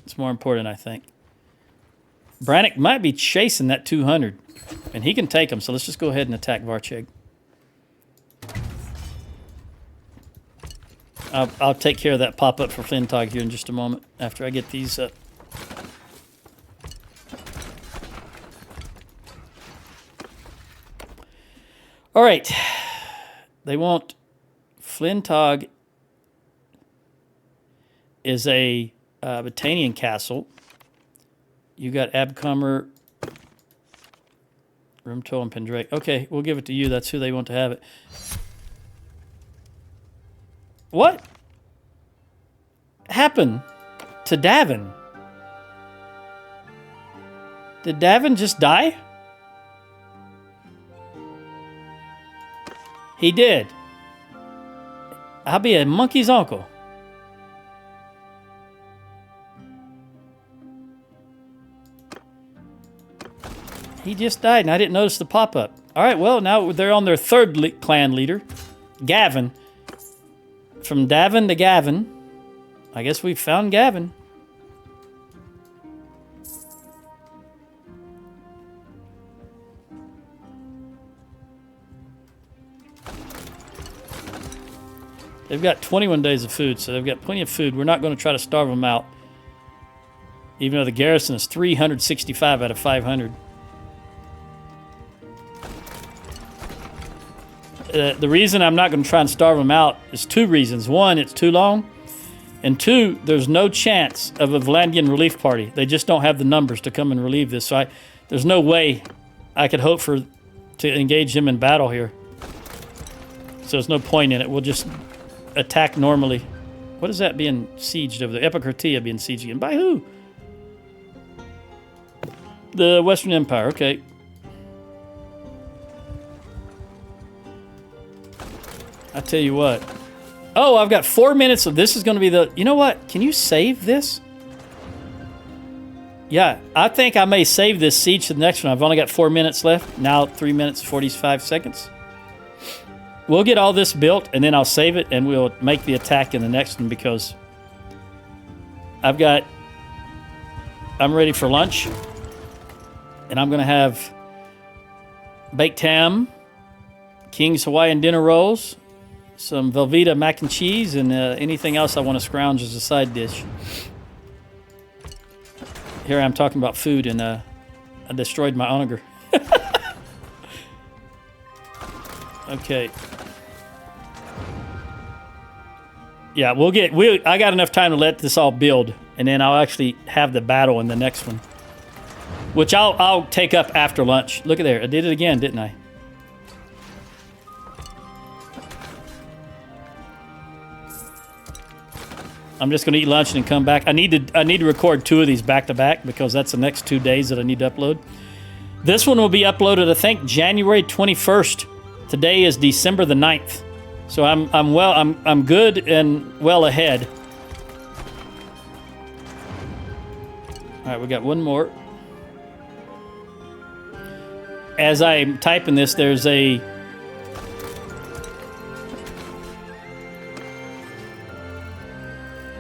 [SPEAKER 1] It's more important, I think. Brannick might be chasing that 200, and he can take him, so let's just go ahead and attack Varchek. I'll take care of that pop-up for Flintog here in just a moment after I get these up. All right. They want... Flintog is a Battanian castle. You got Abcomer, Rumto, and Pendrake. Okay, we'll give it to you. That's who they want to have it. What happened to Davin? Did Davin just die? He did. I'll be a monkey's uncle. He just died, and I didn't notice the pop-up. All right, well, now they're on their third clan leader, Gavin. From Davin to Gavin. I guess we found Gavin. They've got 21 days of food, so they've got plenty of food. We're not going to try to starve them out. Even though the garrison is 365 out of 500. The reason I'm not going to try and starve them out is two reasons. One, it's too long. And two, there's no chance of a Vlandian relief party. They just don't have the numbers to come and relieve this. So there's no way I could hope to engage them in battle here. So there's no point in it. We'll just attack normally. What is that being sieged over there? Epicratia being sieged again. By who? The Western Empire. Okay. I tell you what. Oh, I've got 4 minutes of this is going to be the... You know what? Can you save this? Yeah, I think I may save this siege to the next one. I've only got 4 minutes left. Now 3 minutes, 45 seconds. We'll get all this built, and then I'll save it, and we'll make the attack in the next one because I'm ready for lunch, and I'm going to have baked ham, King's Hawaiian dinner rolls, some Velveeta mac and cheese, and anything else I want to scrounge as a side dish. Here I'm talking about food, and I destroyed my onager. Okay. Yeah, I got enough time to let this all build, and then I'll actually have the battle in the next one, which I'll take up after lunch. Look at there, I did it again, didn't I? I'm just going to eat lunch and then come back. I need to record 2 of these back to back because that's the next 2 days that I need to upload. This one will be uploaded, I think, January 21st. Today is December the 9th. So I'm good and well ahead. All right, we got one more. As I'm typing this, there's a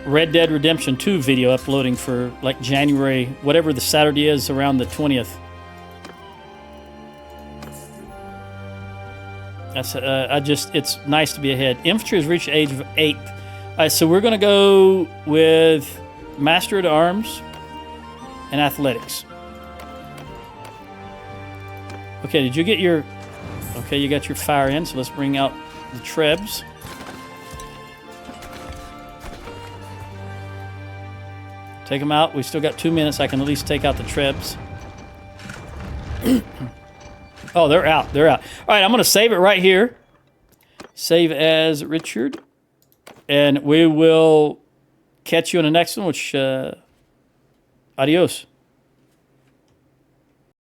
[SPEAKER 1] Red Dead Redemption 2 video uploading for like January, whatever the Saturday is around the 20th. That's it's nice to be ahead. Infantry has reached the age of 8. All right, so we're going to go with Master at Arms and Athletics. Okay, did you get your... Okay, you got your fire in, so let's bring out the Trebs. Take them out. We still got 2 minutes. I can at least take out the Trebs. Oh, they're out. They're out. All right, I'm going to save it right here. Save as Richard. And we will catch you in the next one, which... adios.